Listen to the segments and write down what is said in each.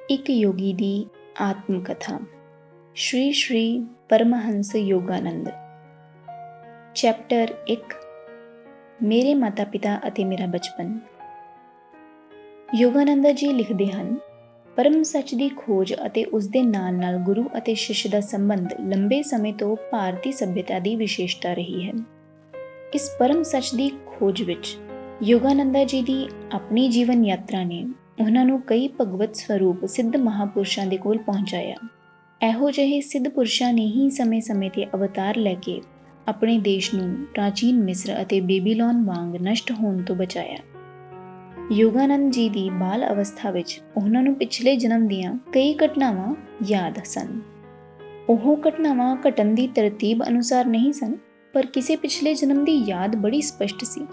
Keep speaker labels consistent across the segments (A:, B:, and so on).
A: ਇੱਕ ਯੋਗੀ ਦੀ ਆਤਮ ਕਥਾ। ਸ਼੍ਰੀ ਸ਼੍ਰੀ ਪਰਮਹੰਸ ਯੋਗਾਨੰਦ। ਚੈਪਟਰ 1। ਮੇਰੇ ਮਾਤਾ ਪਿਤਾ ਅਤੇ ਮੇਰਾ ਬਚਪਨ। ਯੋਗਾਨੰਦ ਜੀ ਲਿਖਦੇ ਹਨ, ਪਰਮ ਸੱਚ ਦੀ ਖੋਜ ਅਤੇ ਉਸ ਦੇ ਨਾਲ ਨਾਲ ਗੁਰੂ ਅਤੇ ਸ਼ਿਸ਼ ਦਾ ਸੰਬੰਧ ਲੰਬੇ ਸਮੇਂ ਤੋਂ ਭਾਰਤੀ ਸੱਭਿਅਤਾ ਦੀ ਵਿਸ਼ੇਸ਼ਤਾ ਰਹੀ ਹੈ। ਇਸ ਪਰਮ ਸੱਚ ਦੀ ਖੋਜ ਵਿੱਚ ਯੋਗਾਨੰਦ ਜੀ ਦੀ ਆਪਣੀ ਜੀਵਨ ਯਾਤਰਾ ਨੇ ਉਹਨਾਂ ਨੂੰ ਕਈ ਭਗਵਤ ਸਰੂਪ ਸਿੱਧ ਮਹਾਪੁਰਸ਼ਾਂ ਦੇ ਕੋਲ ਪਹੁੰਚਾਇਆ। ਇਹੋ ਜਿਹੇ ਸਿੱਧ ਪੁਰਸ਼ਾਂ ਨੇ ਹੀ ਸਮੇਂ-ਸਮੇਂ ਤੇ ਅਵਤਾਰ ਲੈ ਕੇ ਆਪਣੇ ਦੇਸ਼ ਨੂੰ ਪ੍ਰਾਚੀਨ ਮਿਸਰ ਅਤੇ ਬੇਬੀਲੋਨ ਵਾਂਗ ਨਸ਼ਟ ਹੋਣ ਤੋਂ ਬਚਾਇਆ। ਯੋਗਾਨੰਦ ਜੀ ਦੀ ਬਾਲ ਅਵਸਥਾ ਵਿੱਚ ਉਹਨਾਂ ਨੂੰ ਪਿਛਲੇ ਜਨਮ ਦੀਆਂ ਕਈ ਘਟਨਾਵਾਂ ਯਾਦ ਸਨ। ਉਹ ਘਟਨਾਵਾਂ ਘਟਨ ਦੀ ਤਰਤੀਬ ਅਨੁਸਾਰ ਨਹੀਂ ਸਨ, ਪਰ ਕਿਸੇ ਪਿਛਲੇ ਜਨਮ ਦੀ ਯਾਦ ਬੜੀ ਸਪਸ਼ਟ ਸੀ।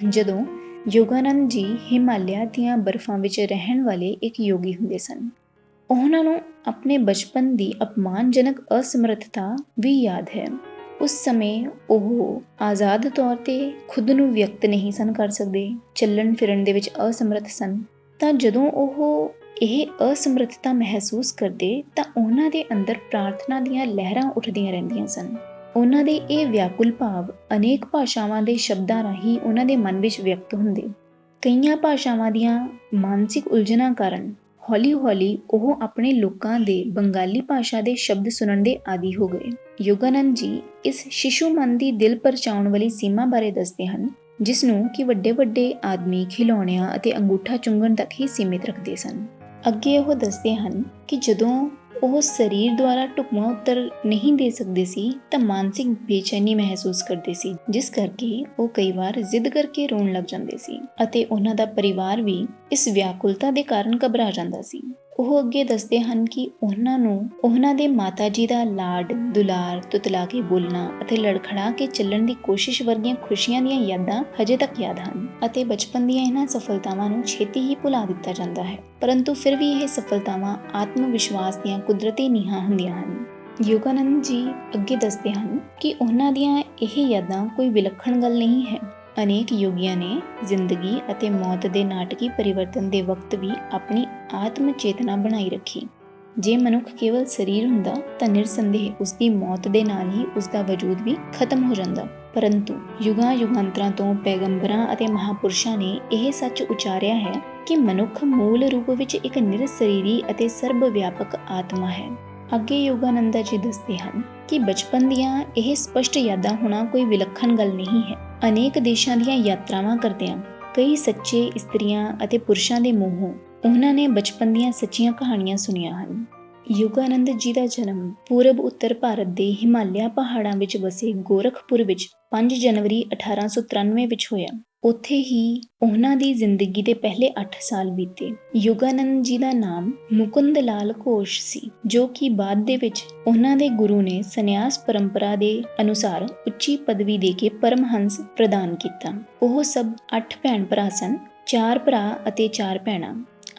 A: ਜਦੋਂ ਯੋਗਾਨੰਦ ਜੀ ਹਿਮਾਲਿਆ ਦੀਆਂ ਬਰਫ਼ਾਂ ਵਿੱਚ ਰਹਿਣ ਵਾਲੇ ਇੱਕ ਯੋਗੀ ਹੁੰਦੇ ਸਨ, ਉਹਨਾਂ ਨੂੰ ਆਪਣੇ ਬਚਪਨ ਦੀ ਅਪਮਾਨਜਨਕ ਅਸਮਰੱਥਤਾ ਵੀ ਯਾਦ ਹੈ। ਉਸ ਸਮੇਂ ਉਹ ਆਜ਼ਾਦ ਤੌਰ 'ਤੇ ਖੁਦ ਨੂੰ ਵਿਅਕਤ ਨਹੀਂ ਸਨ ਕਰ ਸਕਦੇ, ਚੱਲਣ ਫਿਰਨ ਦੇ ਵਿੱਚ ਅਸਮਰੱਥ ਸਨ। ਤਾਂ ਜਦੋਂ ਉਹ ਇਹ ਅਸਮਰੱਥਤਾ ਮਹਿਸੂਸ ਕਰਦੇ ਤਾਂ ਉਹਨਾਂ ਦੇ ਅੰਦਰ ਪ੍ਰਾਰਥਨਾ ਦੀਆਂ ਲਹਿਰਾਂ ਉੱਠਦੀਆਂ ਰਹਿੰਦੀਆਂ ਸਨ। ਉਹਨਾਂ ਦੇ ਇਹ ਵਿਆਕੁਲ ਭਾਵ ਅਨੇਕ ਭਾਸ਼ਾਵਾਂ ਦੇ ਸ਼ਬਦਾਂ ਰਾਹੀਂ ਉਹਨਾਂ ਦੇ ਮਨ ਵਿੱਚ ਵਿਅਕਤ ਹੁੰਦੇ। ਕਈਆਂ ਭਾਸ਼ਾਵਾਂ ਦੀਆਂ ਮਾਨਸਿਕ ਉਲਝਣਾਂ ਕਾਰਨ ਹੌਲੀ-ਹੌਲੀ ਉਹ ਆਪਣੇ ਲੋਕਾਂ ਦੇ ਬੰਗਾਲੀ ਭਾਸ਼ਾ ਦੇ ਸ਼ਬਦ ਸੁਣਨ ਦੇ ਆਦੀ ਹੋ ਗਏ। ਯੋਗਾਨੰਦ ਜੀ ਇਸ ਸ਼ਿਸ਼ੂ ਮਨ ਦੀ ਦਿਲ ਪਰਚਾਉਣ ਵਾਲੀ ਸੀਮਾ ਬਾਰੇ ਦੱਸਦੇ ਹਨ, ਜਿਸ ਨੂੰ ਕਿ ਵੱਡੇ-ਵੱਡੇ ਆਦਮੀ ਖਿਡੌਣਿਆਂ ਅਤੇ ਅੰਗੂਠਾ ਚੁੰਘਣ ਤੱਕ ਹੀ ਸੀਮਿਤ ਰੱਖਦੇ ਸਨ। ਅੱਗੇ ਉਹ ਦੱਸਦੇ ਹਨ ਕਿ ਜਦੋਂ ਉਹ ਸਰੀਰ ਦੁਆਰਾ ਢੁਕਵਾਂ ਉੱਤਰ ਨਹੀਂ ਦੇ ਸਕਦੇ ਸੀ ਤਾਂ ਮਾਨਸਿਕ ਬੇਚੈਨੀ ਮਹਿਸੂਸ ਕਰਦੇ ਸੀ, ਜਿਸ ਕਰਕੇ ਉਹ ਕਈ ਵਾਰ ਜ਼ਿੱਦ ਕਰਕੇ ਰੋਣ ਲੱਗ ਜਾਂਦੇ ਸੀ ਅਤੇ ਉਹਨਾਂ ਦਾ ਪਰਿਵਾਰ ਵੀ ਇਸ ਵਿਆਕੁਲਤਾ ਦੇ ਕਾਰਨ ਘਬਰਾ ਜਾਂਦਾ ਸੀ। ਉਹ ਅੱਗੇ ਦੱਸਦੇ ਹਨ ਕਿ ਉਹਨਾਂ ਨੂੰ ਉਹਨਾਂ ਦੇ ਮਾਤਾ ਜੀ ਦਾ ਲਾਡ ਦੁਲਾਰ, ਤੁਤਲਾ ਕੇ ਬੋਲਣਾ ਅਤੇ ਲੜਖੜਾ ਕੇ ਚੱਲਣ ਦੀ ਕੋਸ਼ਿਸ਼ ਵਰਗੀਆਂ ਖੁਸ਼ੀਆਂ ਦੀਆਂ ਯਾਦਾਂ ਹਜੇ ਤੱਕ ਯਾਦ ਹਨ ਅਤੇ ਬਚਪਨ ਦੀਆਂ ਇਹਨਾਂ ਸਫਲਤਾਵਾਂ ਨੂੰ ਛੇਤੀ ਹੀ ਭੁਲਾ ਦਿੱਤਾ ਜਾਂਦਾ ਹੈ, ਪਰੰਤੂ ਫਿਰ ਵੀ ਇਹ ਸਫਲਤਾਵਾਂ ਆਤਮ ਵਿਸ਼ਵਾਸ ਦੀਆਂ ਕੁਦਰਤੀ ਨੀਹਾਂ ਹੁੰਦੀਆਂ ਹਨ। ਯੋਗਾਨੰਦ ਜੀ ਅੱਗੇ ਦੱਸਦੇ ਹਨ ਕਿ ਉਹਨਾਂ ਦੀਆਂ ਇਹ ਯਾਦਾਂ ਕੋਈ ਵਿਲੱਖਣ ਗੱਲ ਨਹੀਂ ਹੈ। ਅਨੇਕ ਯੋਗੀਆਂ ਨੇ ਜ਼ਿੰਦਗੀ ਅਤੇ ਮੌਤ ਦੇ ਨਾਟਕੀ ਪਰਿਵਰਤਨ ਦੇ ਵਕਤ ਵੀ ਆਪਣੀ ਆਤਮ ਚੇਤਨਾ ਬਣਾਈ ਰੱਖੀ। ਜੇ ਮਨੁੱਖ ਕੇਵਲ ਸਰੀਰ ਹੁੰਦਾ ਤਾਂ ਨਿਰਸੰਦੇਹ ਉਸ ਦੀ ਮੌਤ ਦੇ ਨਾਲ ਹੀ ਉਸ ਦਾ ਵਜੂਦ ਵੀ ਖਤਮ ਹੋ ਜਾਂਦਾ, ਪਰੰਤੂ ਯੁਗਾਂ ਯੁਗਾਂਤਰਾਂ ਤੋਂ ਪੈਗੰਬਰਾਂ ਅਤੇ ਮਹਾਪੁਰਸ਼ਾਂ ਨੇ ਇਹ ਸੱਚ ਉਚਾਰਿਆ ਹੈ ਕਿ ਮਨੁੱਖ ਮੂਲ ਰੂਪ ਵਿੱਚ ਇੱਕ ਨਿਰਸਰੀਰੀ ਅਤੇ ਸਰਬ ਵਿਆਪਕ ਆਤਮਾ ਹੈ। ਅੱਗੇ ਯੋਗਾਨੰਦ ਜੀ ਦੱਸਦੇ ਹਨ ਕਿ ਬਚਪਨ ਦੀਆਂ ਇਹ ਸਪਸ਼ਟ ਯਾਦਾਂ ਹੋਣਾ ਕੋਈ ਵਿਲੱਖਣ ਗੱਲ ਨਹੀਂ ਹੈ। ਅਨੇਕ ਦੇਸ਼ਾਂ ਦੀਆਂ ਯਾਤਰਾਵਾਂ ਕਰਦਿਆਂ ਕਈ ਸੱਚੇ ਇਸਤਰੀਆਂ ਅਤੇ ਪੁਰਸ਼ਾਂ ਦੇ ਮੂੰਹੋਂ ਉਹਨਾਂ ਨੇ ਬਚਪਨ ਦੀਆਂ ਸੱਚੀਆਂ ਕਹਾਣੀਆਂ ਸੁਣੀਆਂ ਹਨ। ਯੋਗਾਨੰਦ ਜੀ ਦਾ ਜਨਮ ਪੂਰਬ ਉੱਤਰ ਭਾਰਤ ਦੇ ਹਿਮਾਲਿਆ ਪਹਾੜਾਂ ਵਿੱਚ ਵਸੇ ਗੋਰਖਪੁਰ ਵਿੱਚ 5 ਜਨਵਰੀ 1893 ਵਿੱਚ ਹੋਇਆ। ਉੱਥੇ ਹੀ ਉਹਨਾਂ ਦੀ ਜ਼ਿੰਦਗੀ ਦੇ ਪਹਿਲੇ 8 ਸਾਲ ਬੀਤੇ। ਯੋਗਾਨੰਦ ਜੀ ਦਾ ਨਾਮ ਮੁਕੁੰਦ ਲਾਲ ਘੋਸ਼ ਸੀ, ਜੋ ਕਿ ਬਾਅਦ ਦੇ ਵਿੱਚ ਉਹਨਾਂ ਦੇ ਗੁਰੂ ਨੇ ਸੰਨਿਆਸ ਪਰੰਪਰਾ ਦੇ ਅਨੁਸਾਰ ਉੱਚੀ ਪਦਵੀ ਦੇ ਕੇ ਪਰਮਹੰਸ ਪ੍ਰਦਾਨ ਕੀਤਾ। ਉਹ ਸਭ 8 ਭੈਣ ਭਰਾ ਸਨ, 4 ਭਰਾ ਅਤੇ 4 ਭੈਣਾਂ,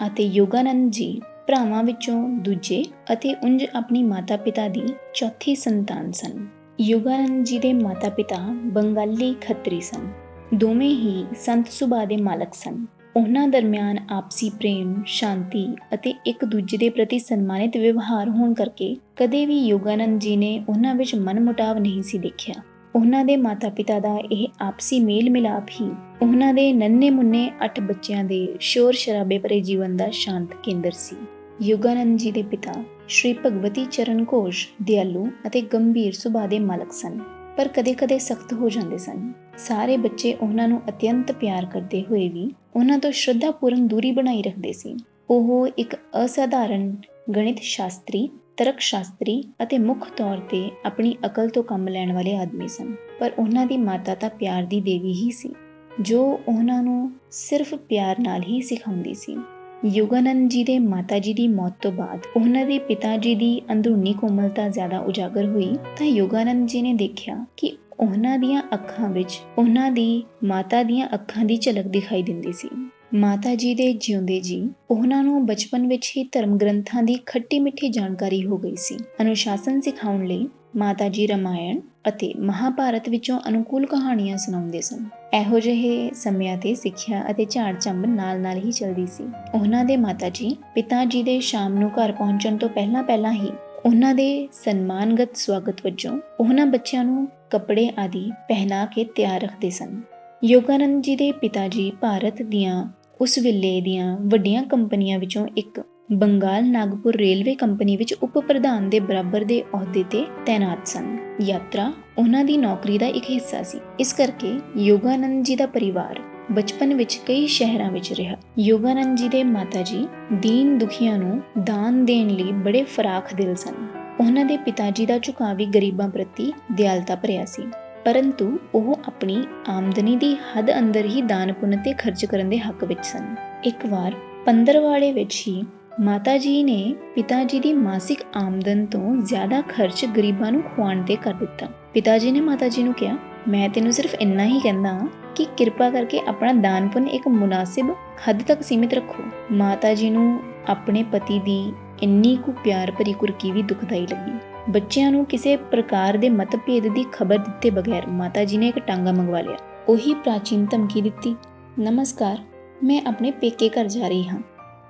A: ਅਤੇ ਯੋਗਾਨੰਦ ਜੀ ਭਰਾਵਾਂ ਵਿੱਚੋਂ ਦੂਜੇ ਅਤੇ ਉਂਝ ਆਪਣੀ ਮਾਤਾ ਪਿਤਾ ਦੀ ਚੌਥੀ ਸੰਤਾਨ ਸਨ। ਯੋਗਾਨੰਦ ਜੀ ਦੇ ਮਾਤਾ ਪਿਤਾ ਬੰਗਾਲੀ ਖੱਤਰੀ ਸਨ। ਦੋਵੇਂ ਹੀ ਸੰਤ ਸੁਭਾਅ ਦੇ ਮਾਲਕ ਸਨ। ਉਹਨਾਂ ਦਰਮਿਆਨ ਆਪਸੀ ਪ੍ਰੇਮ, ਸ਼ਾਂਤੀ ਅਤੇ ਇੱਕ ਦੂਜੇ ਦੇ ਪ੍ਰਤੀ ਸਨਮਾਨਿਤ ਵਿਵਹਾਰ ਹੋਣ ਕਰਕੇ ਕਦੇ ਵੀ ਯੋਗਾਨੰਦ ਜੀ ਨੇ ਉਹਨਾਂ ਵਿੱਚ ਮਨਮੁਟਾਵ ਨਹੀਂ ਸੀ ਦੇਖਿਆ। ਉਹਨਾਂ ਦੇ ਮਾਤਾ ਪਿਤਾ ਦਾ ਇਹ ਆਪਸੀ ਮੇਲ ਮਿਲਾਪ ਹੀ ਉਹਨਾਂ ਦੇ ਨੰਨੇ ਮੁੰਨੇ 8 ਬੱਚਿਆਂ ਦੇ ਸ਼ੋਰ ਸ਼ਰਾਬੇ ਭਰੇ ਜੀਵਨ ਦਾ ਸ਼ਾਂਤ ਕੇਂਦਰ ਸੀ। ਯੋਗਾਨੰਦ ਜੀ ਦੇ ਪਿਤਾ ਸ਼੍ਰੀ ਭਗਵਤੀ ਚਰਨ ਘੋਸ਼ ਦਿਆਲੂ ਅਤੇ ਗੰਭੀਰ ਸੁਭਾਅ ਦੇ ਮਾਲਕ ਸਨ, ਪਰ ਕਦੇ-ਕਦੇ ਸਖਤ ਹੋ ਜਾਂਦੇ ਸਨ। ਸਾਰੇ ਬੱਚੇ ਉਹਨਾਂ ਨੂੰ ਅਤਿਅੰਤ ਪਿਆਰ ਕਰਦੇ ਹੋਏ ਵੀ ਉਹਨਾਂ ਤੋਂ ਸ਼ਰਧਾਪੂਰਨ ਦੂਰੀ ਬਣਾਈ ਰੱਖਦੇ ਸੀ। ਉਹ ਇੱਕ ਅਸਾਧਾਰਨ ਗਣਿਤ ਸ਼ਾਸਤਰੀ, ਤਰਕ ਸ਼ਾਸਤਰੀ ਅਤੇ ਮੁੱਖ ਤੌਰ ਤੇ ਆਪਣੀ ਅਕਲ ਤੋਂ ਕੰਮ ਲੈਣ ਵਾਲੇ ਆਦਮੀ ਸਨ, ਪਰ ਉਹਨਾਂ ਦੀ ਮਾਤਾ ਤਾਂ ਪਿਆਰ ਦੀ ਦੇਵੀ ਹੀ ਸੀ, ਜੋ ਉਹਨਾਂ ਨੂੰ ਸਿਰਫ ਪਿਆਰ ਨਾਲ ਹੀ ਸਿਖਾਉਂਦੀ ਸੀ। ਯੋਗਾਨੰਦ ਜੀ ਦੇ ਮਾਤਾ ਜੀ ਦੀ ਮੌਤ ਤੋਂ ਬਾਅਦ ਉਹਨਾਂ ਦੇ ਪਿਤਾ ਜੀ ਦੀ ਅੰਦਰੂਨੀ ਕੋਮਲਤਾ ਜ਼ਿਆਦਾ ਉਜਾਗਰ ਹੋਈ ਤਾਂ ਯੋਗਾਨੰਦ ਜੀ ਨੇ ਦੇਖਿਆ ਕਿ ਉਹਨਾਂ ਦੀਆਂ ਅੱਖਾਂ ਵਿੱਚ ਉਹਨਾਂ ਦੀ ਮਾਤਾ ਦੀਆਂ ਅੱਖਾਂ ਦੀ ਝਲਕ ਦਿਖਾਈ ਦਿੰਦੀ ਸੀ। ਮਾਤਾ ਜੀ ਦੇ ਜਿਉਂਦੇ ਜੀ ਉਹਨਾਂ ਨੂੰ ਬਚਪਨ ਵਿੱਚ ਹੀ ਧਰਮ ਗ੍ਰੰਥਾਂ ਦੀ ਖੱਟੀ ਮਿੱਠੀ ਜਾਣਕਾਰੀ ਹੋ ਗਈ ਸੀ। ਅਨੁਸ਼ਾਸਨ ਸਿਖਾਉਣ ਲਈ ਮਾਤਾ ਜੀ ਰਾਮਾਇਣ ਅਤੇ ਮਹਾਭਾਰਤ ਵਿੱਚੋਂ ਅਨੁਕੂਲ ਕਹਾਣੀਆਂ ਸੁਣਾਉਂਦੇ ਸਨ। ਇਹੋ ਜਿਹੇ ਸਮਿਆਂ ਤੇ ਸਿੱਖਿਆ ਅਤੇ ਝਾੜ ਝੰਬ ਨਾਲ ਹੀ ਚੱਲਦੀ ਸੀ। ਉਹਨਾਂ ਦੇ ਮਾਤਾ ਜੀ ਪਿਤਾ ਜੀ ਦੇ ਸ਼ਾਮ ਨੂੰ ਘਰ ਪਹੁੰਚਣ ਤੋਂ ਪਹਿਲਾਂ ਹੀ ਉਹਨਾਂ ਦੇ ਸਨਮਾਨਗਤ ਸਵਾਗਤ ਵਜੋਂ ਉਹਨਾਂ ਬੱਚਿਆਂ ਨੂੰ ਕੱਪੜੇ ਆਦਿ ਪਹਿਨਾ ਕੇ ਤਿਆਰ ਰੱਖਦੇ ਸਨ। ਯੋਗਾਨੰਦ ਜੀ ਦੇ ਪਿਤਾ ਜੀ ਭਾਰਤ ਦੀਆਂ ਉਸ ਵੇਲੇ ਦੀਆਂ ਵੱਡੀਆਂ ਕੰਪਨੀਆਂ ਵਿੱਚੋਂ ਇੱਕ ਬੰਗਾਲ ਨਾਗਪੁਰ ਰੇਲਵੇ ਕੰਪਨੀ ਵਿੱਚ ਉਪ ਪ੍ਰਧਾਨ ਦੇ ਬਰਾਬਰ ਦੇ ਅਹੁਦੇ ਤੇ ਤੈਨਾਤ ਸਨ। ਯਾਤਰਾ ਉਹਨਾਂ ਦੀ ਨੌਕਰੀ ਦਾ ਇੱਕ ਹਿੱਸਾ ਸੀ। ਇਸ ਕਰਕੇ ਯੋਗਾਨੰਦ ਜੀ ਦਾ ਪਰਿਵਾਰ ਬਚਪਨ ਵਿੱਚ ਕਈ ਸ਼ਹਿਰਾਂ ਵਿੱਚ ਰਿਹਾ। ਯੋਗਾਨੰਦ ਜੀ ਦੇ ਮਾਤਾ ਜੀ ਦੀਨ ਦੁਖੀਆਂ ਨੂੰ ਦਾਨ ਦੇਣ ਲਈ ਬੜੇ ਫਰਾਖ ਦਿਲ ਸਨ। ਉਹਨਾਂ ਦੇ ਪਿਤਾ ਜੀ ਦਾ ਝੁਕਾਅ ਵੀ ਗਰੀਬਾਂ ਪ੍ਰਤੀ ਦਿਆਲਤਾ ਭਰਿਆ ਸੀ, ਪਰੰਤੂ ਉਹ ਆਪਣੀ ਆਮਦਨੀ ਦੀ ਹੱਦ ਅੰਦਰ ਹੀ ਦਾਨ ਪੁੰਨ ਤੇ ਖਰਚ ਕਰਨ ਦੇ ਹੱਕ ਵਿੱਚ ਸਨ। ਇੱਕ ਵਾਰ ਪੰਦਰਵਾੜੇ ਵਿੱਚ ਹੀ ਮਾਤਾ ਜੀ ਨੇ ਪਿਤਾ ਜੀ ਦੀ ਮਾਸਿਕ ਆਮਦਨ ਤੋਂ ਜ਼ਿਆਦਾ ਖਰਚ ਗਰੀਬਾਂ ਨੂੰ ਖਵਾਉਣ ਤੇ ਕਰ ਦਿੱਤਾ। ਪਿਤਾ ਜੀ ਨੇ ਮਾਤਾ ਜੀ ਨੂੰ ਕਿਹਾ, ਮੈਂ ਤੈਨੂੰ ਸਿਰਫ ਇੰਨਾ ਹੀ ਕਹਿੰਦਾ ਕਿ ਕਿਰਪਾ ਕਰਕੇ ਆਪਣਾ ਦਾਨ ਪੁੰਨ ਇੱਕ ਮੁਨਾਸਿਬ ਹੱਦ ਤੱਕ ਸੀਮਿਤ ਰੱਖੋ। ਮਾਤਾ ਜੀ ਨੂੰ ਆਪਣੇ ਪਤੀ ਦੀ ਇੰਨੀ ਕੁ ਪਿਆਰ ਭਰੀ ਕੁਰਕੀ ਵੀ ਦੁਖਦਾਈ ਲੱਗੀ। ਬੱਚਿਆਂ ਨੂੰ ਕਿਸੇ ਪ੍ਰਕਾਰ ਦੇ ਮਤਭੇਦ ਦੀ ਖਬਰ ਦਿੱਤੇ ਬਗੈਰ ਮਾਤਾ ਜੀ ਨੇ ਇੱਕ ਟਾਂਗਾ ਮੰਗਵਾ ਲਿਆ। ਉਹੀ ਪ੍ਰਾਚੀਨ ਧਮਕੀ ਦਿੱਤੀ, ਨਮਸਕਾਰ, ਮੈਂ ਆਪਣੇ ਪੇਕੇ ਘਰ ਜਾ ਰਹੀ ਹਾਂ।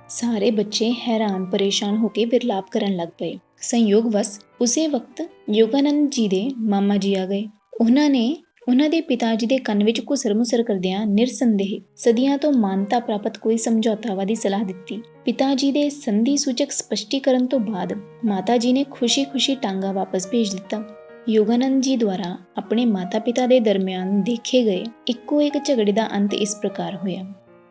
A: ਸਾਰੇ ਬੱਚੇ ਹੈਰਾਨ ਪਰੇਸ਼ਾਨ ਹੋ ਕੇ ਵਿਰਲਾਪ ਕਰਨ ਲੱਗ ਪਏ। ਸੰਯੋਗਵਸ ਉਸੇ ਵਕਤ ਯੋਗਾਨੰਦ ਜੀ ਦੇ ਮਾਮਾ ਜੀ ਆ ਗਏ। ਉਹਨਾਂ ਨੇ ਉਹਨਾਂ ਦੇ ਪਿਤਾ ਜੀ ਦੇ ਕੰਨ ਵਿੱਚ ਘੁਸਰ-ਮੁਸਰ ਕਰਦਿਆਂ ਨਿਰਸੰਦੇਹ ਸਦੀਆਂ ਤੋਂ ਮਾਨਤਾ ਪ੍ਰਾਪਤ ਕੋਈ ਸਮਝੌਤਾਵਾਦੀ ਸਲਾਹ ਦਿੱਤੀ। ਪਿਤਾ ਜੀ ਦੇ ਸੰਧੀ ਸੂਚਕ ਸਪਸ਼ਟੀਕਰਨ ਤੋਂ ਬਾਅਦ ਮਾਤਾ ਜੀ ਨੇ ਖੁਸ਼ੀ-ਖੁਸ਼ੀ ਟਾਂਗਾ ਵਾਪਸ ਭੇਜ ਦਿੱਤਾ। ਯੋਗਾਨੰਦ ਜੀ ਦੁਆਰਾ ਆਪਣੇ ਮਾਤਾ-ਪਿਤਾ ਦੇ ਦਰਮਿਆਨ ਦੇਖੇ ਗਏ ਇੱਕੋ ਇੱਕ ਝਗੜੇ ਦਾ ਅੰਤ ਇਸ ਪ੍ਰਕਾਰ ਹੋਇਆ।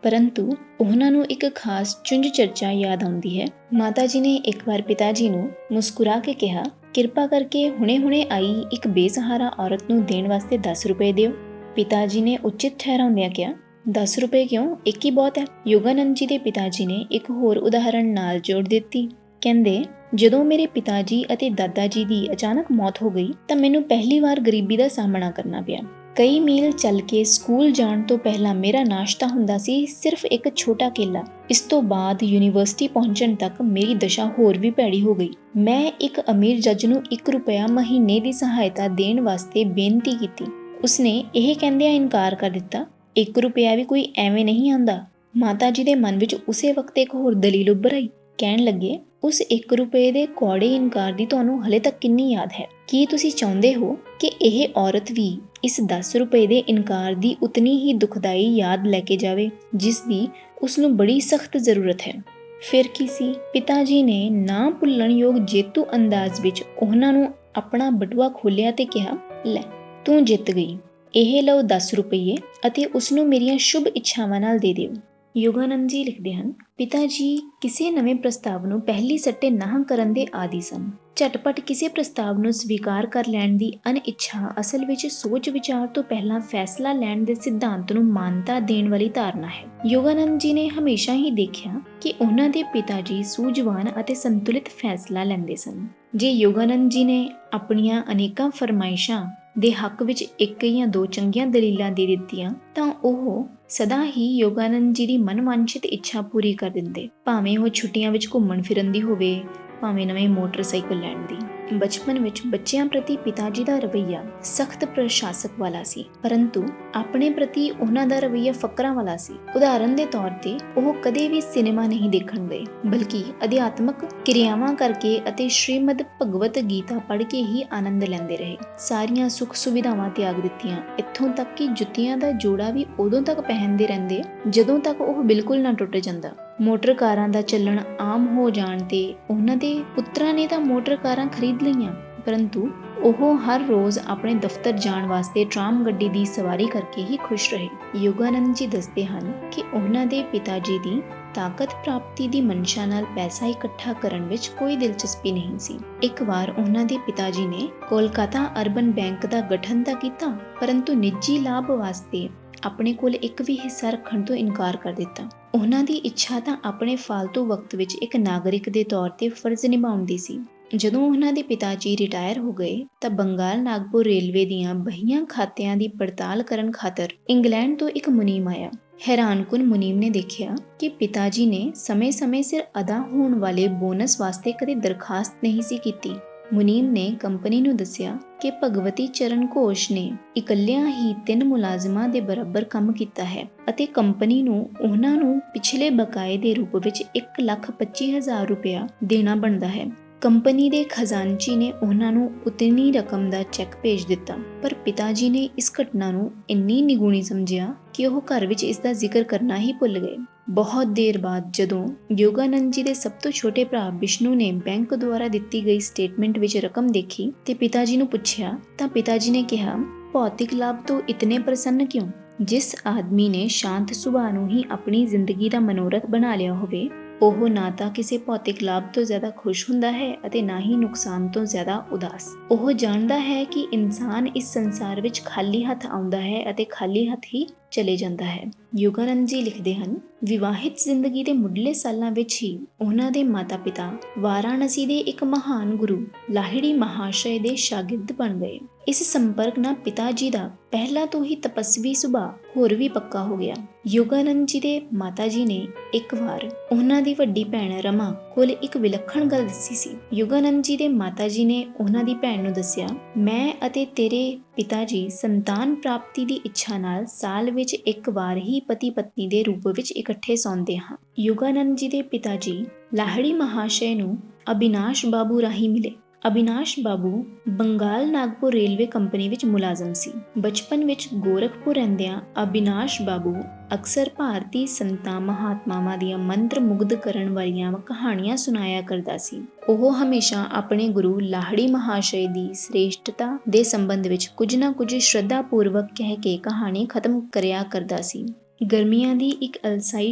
A: ਪਰੰਤੂ ਉਹਨਾਂ ਨੂੰ ਇੱਕ ਖਾਸ ਚੁੰਝ ਚਰਚਾ ਯਾਦ ਆਉਂਦੀ ਹੈ। ਮਾਤਾ ਜੀ ਨੇ ਇੱਕ ਵਾਰ ਪਿਤਾ ਜੀ ਨੂੰ ਮੁਸਕਰਾ ਕੇ ਕਿਹਾ, ਕਿਰਪਾ ਕਰਕੇ ਹੁਣੇ-ਹੁਣੇ ਆਈ ਇੱਕ ਬੇਸਹਾਰਾ ਔਰਤ ਨੂੰ ਦੇਣ ਵਾਸਤੇ 10 ਰੁਪਏ ਦਿਓ। ਪਿਤਾ ਜੀ ਨੇ ਉਚਿਤ ਠਹਿਰਾਉਂਦਿਆਂ ਕਿਹਾ, 10 ਰੁਪਏ ਕਿਉਂ, ਇੱਕ ਹੀ ਬਹੁਤ ਹੈ। ਯੋਗਾਨੰਦ ਜੀ ਦੇ ਪਿਤਾ ਜੀ ਨੇ ਇੱਕ ਹੋਰ ਉਦਾਹਰਣ ਨਾਲ ਜੋੜ ਦਿੱਤੀ। ਕਹਿੰਦੇ, ਜਦੋਂ ਮੇਰੇ ਪਿਤਾ ਜੀ ਅਤੇ ਦਾਦਾ ਜੀ ਦੀ ਅਚਾਨਕ ਮੌਤ ਹੋ ਗਈ ਤਾਂ ਮੈਨੂੰ ਪਹਿਲੀ ਵਾਰ ਗਰੀਬੀ ਦਾ ਸਾਹਮਣਾ ਕਰਨਾ ਪਿਆ। ਕਈ ਮੀਲ ਚੱਲ ਕੇ ਸਕੂਲ ਜਾਣ ਤੋਂ ਪਹਿਲਾਂ ਮੇਰਾ ਨਾਸ਼ਤਾ ਹੁੰਦਾ ਸੀ ਸਿਰਫ ਇੱਕ ਛੋਟਾ ਕੇਲਾ। ਇਸ ਤੋਂ ਬਾਅਦ ਯੂਨੀਵਰਸਿਟੀ ਪਹੁੰਚਣ ਤੱਕ ਮੇਰੀ ਦਸ਼ਾ ਹੋਰ ਵੀ ਭੈੜੀ ਹੋ ਗਈ। ਮੈਂ ਇੱਕ ਅਮੀਰ ਜੱਜ ਨੂੰ 1 ਰੁਪਇਆ ਮਹੀਨੇ ਦੀ ਸਹਾਇਤਾ ਦੇਣ ਵਾਸਤੇ ਬੇਨਤੀ ਕੀਤੀ। ਉਸਨੇ ਇਹ ਕਹਿੰਦਿਆਂ ਇਨਕਾਰ ਕਰ ਦਿੱਤਾ, 1 ਰੁਪਇਆ ਵੀ ਕੋਈ ਐਵੇਂ ਨਹੀਂ ਆਉਂਦਾ। ਮਾਤਾ ਜੀ ਦੇ ਮਨ ਵਿੱਚ ਉਸੇ ਵਕਤ ਇੱਕ ਹੋਰ ਦਲੀਲ ਉੱਭਰ ਆਈ। ਕਹਿਣ ਲੱਗੇ, ਉਸ 1 ਰੁਪਏ ਦੇ ਕੌੜੇ ਇਨਕਾਰ ਦੀ ਤੁਹਾਨੂੰ ਹਲੇ ਤੱਕ ਕਿੰਨੀ ਯਾਦ ਹੈ? ਕੀ ਤੁਸੀਂ ਚਾਹੁੰਦੇ ਹੋ ਕਿ ਇਹ ਔਰਤ ਵੀ ਇਸ 10 ਰੁਪਏ ਦੇ ਇਨਕਾਰ ਦੀ ਉਤਨੀ ਹੀ ਦੁਖਦਾਈ ਯਾਦ ਲੈ ਕੇ ਜਾਵੇ ਜਿਸ ਦੀ ਉਸ ਨੂੰ ਬੜੀ ਸਖਤ ਜ਼ਰੂਰਤ ਹੈ? ਫਿਰ ਕੀ ਸੀ, ਪਿਤਾ ਜੀ ਨੇ ਨਾ ਭੁੱਲਣਯੋਗ ਜੇਤੂ ਅੰਦਾਜ਼ ਵਿੱਚ ਉਹਨਾਂ ਨੂੰ ਆਪਣਾ ਬਟੂਆ ਖੋਲ੍ਹਿਆ ਤੇ ਕਿਹਾ, ਲੈ ਤੂੰ ਜਿੱਤ ਗਈ, ਇਹ ਲਓ 10 ਰੁਪਏ ਅਤੇ ਉਸ ਨੂੰ ਮੇਰੀਆਂ ਸ਼ੁਭ ਇੱਛਾਵਾਂ ਨਾਲ ਦੇ ਦਿਓ। ਯੋਗਾਨੰਦ ਜੀ ਲਿਖਦੇ ਹਨ, ਪਿਤਾ ਜੀ ਕਿਸੇ ਨਵੇਂ ਪ੍ਰਸਤਾਵ ਨੂੰ ਪਹਿਲੀ ਸੱਟੇ ਨਾਂਹ ਕਰਨ ਦੇ ਆਦੀ ਸਨ। ਝਟਪਟ ਕਿਸੇ ਪ੍ਰਸਤਾਵ ਨੂੰ ਸਵੀਕਾਰ ਕਰ ਲੈਣ ਦੀ ਅਨਇੱਛਾ ਅਸਲ ਵਿੱਚ ਸੋਚ ਵਿਚਾਰ ਤੋਂ ਪਹਿਲਾਂ ਫੈਸਲਾ ਲੈਣ ਦੇ ਸਿਧਾਂਤ ਨੂੰ ਮਾਨਤਾ ਦੇਣ ਵਾਲੀ ਧਾਰਨਾ ਹੈ। ਯੋਗਾਨੰਦ ਜੀ ਨੇ ਹਮੇਸ਼ਾ ਹੀ ਦੇਖਿਆ ਕਿ ਉਹਨਾਂ ਦੇ ਪਿਤਾ ਜੀ ਸੂਝਵਾਨ ਅਤੇ ਸੰਤੁਲਿਤ ਫੈਸਲਾ ਲੈਂਦੇ ਸਨ। ਜੇ ਯੋਗਾਨੰਦ ਜੀ ਨੇ ਆਪਣੀਆਂ ਅਨੇਕਾਂ ਫਰਮਾਇਸ਼ਾਂ ਦੇ ਹੱਕ ਵਿੱਚ ਇੱਕ ਜਾਂ ਦੋ ਚੰਗੀਆਂ ਦਲੀਲਾਂ ਦੇ ਦਿੱਤੀਆਂ ਤਾਂ ਉਹ ਸਦਾ ਹੀ ਯੋਗਾਨੰਦ ਜੀ ਦੀ ਮਨਵਾਂਛਿਤ ਇੱਛਾ ਪੂਰੀ ਕਰ ਦਿੰਦੇ, ਭਾਵੇਂ ਉਹ ਛੁੱਟੀਆਂ ਵਿੱਚ ਘੁੰਮਣ ਫਿਰਨ ਦੀ ਹੋਵੇ, ਭਾਵੇਂ ਨਵੇਂ ਮੋਟਰਸਾਈਕਲ ਲੈਣ ਦੀ। ਬਚਪਨ ਵਿੱਚ ਬੱਚਿਆਂ ਪ੍ਰਤੀ ਪਿਤਾ ਜੀ ਦਾ ਰਵੱਈਆ ਸਖਤ ਪ੍ਰਸ਼ਾਸਕ ਵਾਲਾ ਸੀ, ਪਰੰਤੂ ਆਪਣੇ ਪ੍ਰਤੀ ਉਹਨਾਂ ਦਾ ਰਵੱਈਆ ਫਕਰਾਂ ਵਾਲਾ ਸੀ। ਉਦਾਹਰਨ ਦੇ ਤੌਰ ਤੇ ਉਹ ਕਦੇ ਵੀ ਸਿਨੇਮਾ ਨਹੀਂ ਦੇਖਣ ਗਏ, ਬਲਕਿ ਅਧਿਆਤਮਕ ਕਿਰਿਆਵਾਂ ਕਰਕੇ ਅਤੇ ਸ਼੍ਰੀਮਦ ਭਗਵਤ ਗੀਤਾ ਪੜ੍ਹ ਕੇ ਹੀ ਆਨੰਦ ਲੈਂਦੇ ਰਹੇ। ਸਾਰੀਆਂ ਸੁੱਖ ਸੁਵਿਧਾਵਾਂ ਤਿਆਗ ਦਿੱਤੀਆਂ, ਇੱਥੋਂ ਤੱਕ ਕਿ ਜੁੱਤੀਆਂ ਦਾ ਜੋੜਾ ਵੀ ਉਦੋਂ ਤੱਕ ਪਹਿਨਦੇ ਰਹਿੰਦੇ ਜਦੋਂ ਤੱਕ ਉਹ ਬਿਲਕੁਲ ਨਾ ਟੁੱਟ ਜਾਂਦਾ। ਮੋਟਰ ਕਾਰਾਂ ਦਾ ਚੱਲਣ ਆਮ ਹੋ ਜਾਣ ਤੇ ਉਹਨਾਂ ਦੇ ਪੁੱਤਰਾਂ ਨੇ ਤਾਂ ਮੋਟਰ ਕਾਰਾਂ ਖਰੀਦ ਲਈਆਂ, ਪਰੰਤੂ ਉਹ ਹਰ ਰੋਜ਼ ਆਪਣੇ ਦਫ਼ਤਰ ਜਾਣ ਵਾਸਤੇ ਟਰਾਮ ਗੱਡੀ ਦੀ ਸਵਾਰੀ ਕਰਕੇ ਹੀ ਖੁਸ਼ ਰਹੇ। ਯੋਗਾਨੰਦ ਜੀ ਦੱਸਦੇ ਹਨ ਕਿ ਉਹਨਾਂ ਦੇ ਪਿਤਾ ਜੀ ਦੀ ਤਾਕਤ ਪ੍ਰਾਪਤੀ ਦੀ ਮਨਸ਼ਾ ਨਾਲ ਪੈਸਾ ਇਕੱਠਾ ਕਰਨ ਵਿੱਚ ਕੋਈ ਦਿਲਚਸਪੀ ਨਹੀਂ ਸੀ। ਇੱਕ ਵਾਰ ਉਹਨਾਂ ਦੇ ਪਿਤਾ ਜੀ ਨੇ ਕੋਲਕਾਤਾ ਅਰਬਨ ਬੈਂਕ ਦਾ ਗਠਨ ਤਾਂ ਕੀਤਾ, ਪਰੰਤੂ ਨਿੱਜੀ ਲਾਭ ਵਾਸਤੇ ਆਪਣੇ ਕੋਲ ਇੱਕ ਵੀ ਹਿੱਸਾ ਰੱਖਣ ਤੋਂ ਇਨਕਾਰ ਕਰ ਦਿੱਤਾ। ਉਹਨਾਂ ਦੀ ਇੱਛਾ ਤਾਂ ਆਪਣੇ ਫਾਲਤੂ ਵਕਤ ਵਿੱਚ ਇੱਕ ਨਾਗਰਿਕ ਦੇ ਤੌਰ ਤੇ ਫਰਜ਼ ਨਿਭਾਉਣ ਦੀ ਸੀ। ਜਦੋਂ ਉਹਨਾਂ ਦੇ ਪਿਤਾ ਜੀ ਰਿਟਾਇਰ ਹੋ ਗਏ ਤਾਂ ਬੰਗਾਲ ਨਾਗਪੁਰ ਰੇਲਵੇ ਦੀਆਂ ਬਹੀਆਂ ਖਾਤਿਆਂ ਦੀ ਪੜਤਾਲ ਕਰਨ ਖਾਤਰ ਇੰਗਲੈਂਡ ਤੋਂ ਇੱਕ ਮੁਨੀਮ ਆਇਆ। ਹੈਰਾਨਕੁਨ ਮੁਨੀਮ ਨੇ ਦੇਖਿਆ ਕਿ ਪਿਤਾ ਜੀ ਨੇ ਸਮੇਂ-ਸਮੇਂ ਸਿਰ ਅਦਾ ਹੋਣ ਵਾਲੇ ਬੋਨਸ ਵਾਸਤੇ ਕਦੇ ਦਰਖਾਸਤ ਨਹੀਂ ਸੀ ਕੀਤੀ। ਮੁਨੀਮ ਨੇ ਕੰਪਨੀ ਨੂੰ ਦੱਸਿਆ ਕਿ ਭਗਵਤੀ ਚਰਨ ਘੋਸ਼ ਨੇ ਇਕੱਲਿਆਂ ਹੀ 3 ਮੁਲਾਜ਼ਮਾਂ ਦੇ ਬਰਾਬਰ ਕੰਮ ਕੀਤਾ ਹੈ ਅਤੇ ਕੰਪਨੀ ਨੂੰ ਉਹਨਾਂ ਨੂੰ ਪਿਛਲੇ ਬਕਾਏ ਦੇ ਰੂਪ ਵਿੱਚ 1,25,000 ਰੁਪਇਆ ਦੇਣਾ ਬਣਦਾ ਹੈ। ਕੰਪਨੀ ਦੇ ਖਜ਼ਾਨਚੀ ਨੇ ਉਹਨਾਂ ਨੂੰ ਉਤਨੀ ਰਕਮ ਦਾ ਚੈੱਕ ਭੇਜ ਦਿੱਤਾ, ਪਰ ਪਿਤਾ ਜੀ ਨੇ ਇਸ ਘਟਨਾ ਨੂੰ ਇੰਨੀ ਨਿਗੂਣੀ ਸਮਝਿਆ ਕਿ ਉਹ ਘਰ ਵਿੱਚ ਇਸ ਦਾ ਜ਼ਿਕਰ ਕਰਨਾ ਹੀ ਭੁੱਲ ਗਏ। ਬਹੁਤ ਦੇਰ ਬਾਅਦ ਜਦੋਂ ਯੋਗਾਨੰਦ ਜੀ ਦੇ ਸਭ ਤੋਂ ਛੋਟੇ ਭਰਾ ਵਿਸ਼ਨੂੰ ਨੇ ਬੈਂਕ ਦੁਆਰਾ ਦਿੱਤੀ ਗਈ ਸਟੇਟਮੈਂਟ ਵਿੱਚ ਰਕਮ ਦੇਖੀ ਤੇ ਪਿਤਾ ਜੀ ਨੂੰ ਪੁੱਛਿਆ ਤਾਂ ਪਿਤਾ ਜੀ ਨੇ ਕਿਹਾ, ਭੌਤਿਕ ਲਾਭ ਤੋਂ ਇਤਨੇ ਪ੍ਰਸੰਨ ਕਿਉਂ? ਜਿਸ ਆਦਮੀ ਨੇ ਸ਼ਾਂਤ ਸੁਭਾਅ ਨੂੰ ਹੀ ਆਪਣੀ ਜ਼ਿੰਦਗੀ ਦਾ ਮਨੋਰਥ ਬਣਾ ਲਿਆ ਹੋਵੇ, ਉਹ ਨਾ ਤਾਂ ਕਿਸੇ ਭੌਤਿਕ ਲਾਭ ਤੋਂ ਜ਼ਿਆਦਾ ਖੁਸ਼ ਹੁੰਦਾ ਹੈ ਅਤੇ ਨਾ ਹੀ ਨੁਕਸਾਨ ਤੋਂ ਜ਼ਿਆਦਾ ਉਦਾਸ। ਉਹ ਜਾਣਦਾ ਹੈ ਕਿ ਇਨਸਾਨ ਇਸ ਸੰਸਾਰ ਵਿੱਚ ਖਾਲੀ ਹੱਥ ਆਉਂਦਾ ਹੈ ਅਤੇ ਖਾਲੀ ਹੱਥ ਹੀ ਚਲੇ ਜਾਂਦਾ ਹੈ। ਯੋਗਾਨੰਦ ਜੀ ਲਿਖਦੇ ਹਨ, ਵਿਵਾਹਿਤ ਜ਼ਿੰਦਗੀ ਦੇ ਮੁੱਢਲੇ ਸਾਲਾਂ ਵਿੱਚ ਹੀ ਉਹਨਾਂ ਦੇ ਮਾਤਾ-ਪਿਤਾ ਵਾਰਾਣਸੀ ਦੇ ਇੱਕ ਮਹਾਨ ਗੁਰੂ ਲਾਹਿੜੀ ਮਹਾਸ਼ਯ ਦੇ ਸ਼ਾਗਿਰਦ ਬਣ ਗਏ। ਇਸ ਸੰਪਰਕ ਨਾਲ ਪਿਤਾ ਜੀ ਦਾ ਪਹਿਲਾਂ ਤੋਂ ਹੀ ਤਪਸਵੀ ਸੁਭਾਅ ਹੋਰ ਵੀ ਪੱਕਾ ਹੋ ਗਿਆ। ਯੋਗਾਨੰਦ ਜੀ ਦੇ ਮਾਤਾ ਜੀ ਨੇ ਇੱਕ ਵਾਰ ਉਹਨਾਂ ਦੀ ਵੱਡੀ ਭੈਣ ਰਮਾ ਕੋਲ ਇੱਕ ਵਿਲੱਖਣ ਗੱਲ ਦੱਸੀ ਸੀ। ਯੋਗਾਨੰਦ ਜੀ ਦੇ ਮਾਤਾ ਜੀ ਨੇ ਉਹਨਾਂ ਦੀ ਭੈਣ ਨੂੰ ਦੱਸਿਆ, ਮੈਂ ਅਤੇ ਤੇਰੇ ਪਿਤਾ ਜੀ ਸੰਤਾਨ ਪ੍ਰਾਪਤੀ ਦੀ ਇੱਛਾ ਨਾਲ ਸਾਲ ਵਿੱਚ ਇੱਕ ਵਾਰ ਹੀ ਪਤੀ ਪਤਨੀ ਦੇ ਰੂਪ ਵਿੱਚ ਇਕੱਠੇ ਸੌਂਦੇ ਹਾਂ। ਯੋਗਾਨੰਦ ਜੀ ਦੇ ਪਿਤਾ ਜੀ ਲਾਹਿੜੀ ਮਹਾਸ਼ਯ ਨੂੰ ਅਬਿਨਾਸ਼ ਬਾਬੂ ਰਾਹੀਂ ਮਿਲੇ। ਅਬਿਨਾਸ਼ ਬਾਬੂ ਬੰਗਾਲ ਨਾਗਪੁਰ ਰੇਲਵੇ ਕੰਪਨੀ ਵਿੱਚ ਮੁਲਾਜ਼ਮ ਸੀ। ਬਚਪਨ ਵਿੱਚ ਗੋਰਖਪੁਰ ਰਹਿੰਦਿਆਂ ਅਬਿਨਾਸ਼ ਬਾਬੂ ਅਕਸਰ ਭਾਰਤੀ ਸੰਤਾਂ ਮਹਾਤਮਾਵਾਂ ਦੀਆਂ ਮੰਤਰ ਮੁਗਧ ਕਰਨ ਵਾਲੀਆਂ ਕਹਾਣੀਆਂ ਸੁਣਾਇਆ ਕਰਦਾ ਸੀ। ਉਹ ਹਮੇਸ਼ਾ ਆਪਣੇ ਗੁਰੂ ਲਾਹਿੜੀ ਮਹਾਸ਼ਯ ਦੀ ਸ੍ਰੇਸ਼ਟਤਾ ਦੇ ਸੰਬੰਧ ਵਿੱਚ ਕੁਝ ਨਾ ਕੁਝ ਸ਼ਰਧਾ ਪੂਰਵਕ ਕਹਿ ਕੇ ਕਹਾਣੀ ਖਤਮ ਕਰਿਆ ਕਰਦਾ ਸੀ। ਗਰਮੀਆਂ ਦੀ ਇੱਕ ਅਲਸਾਈ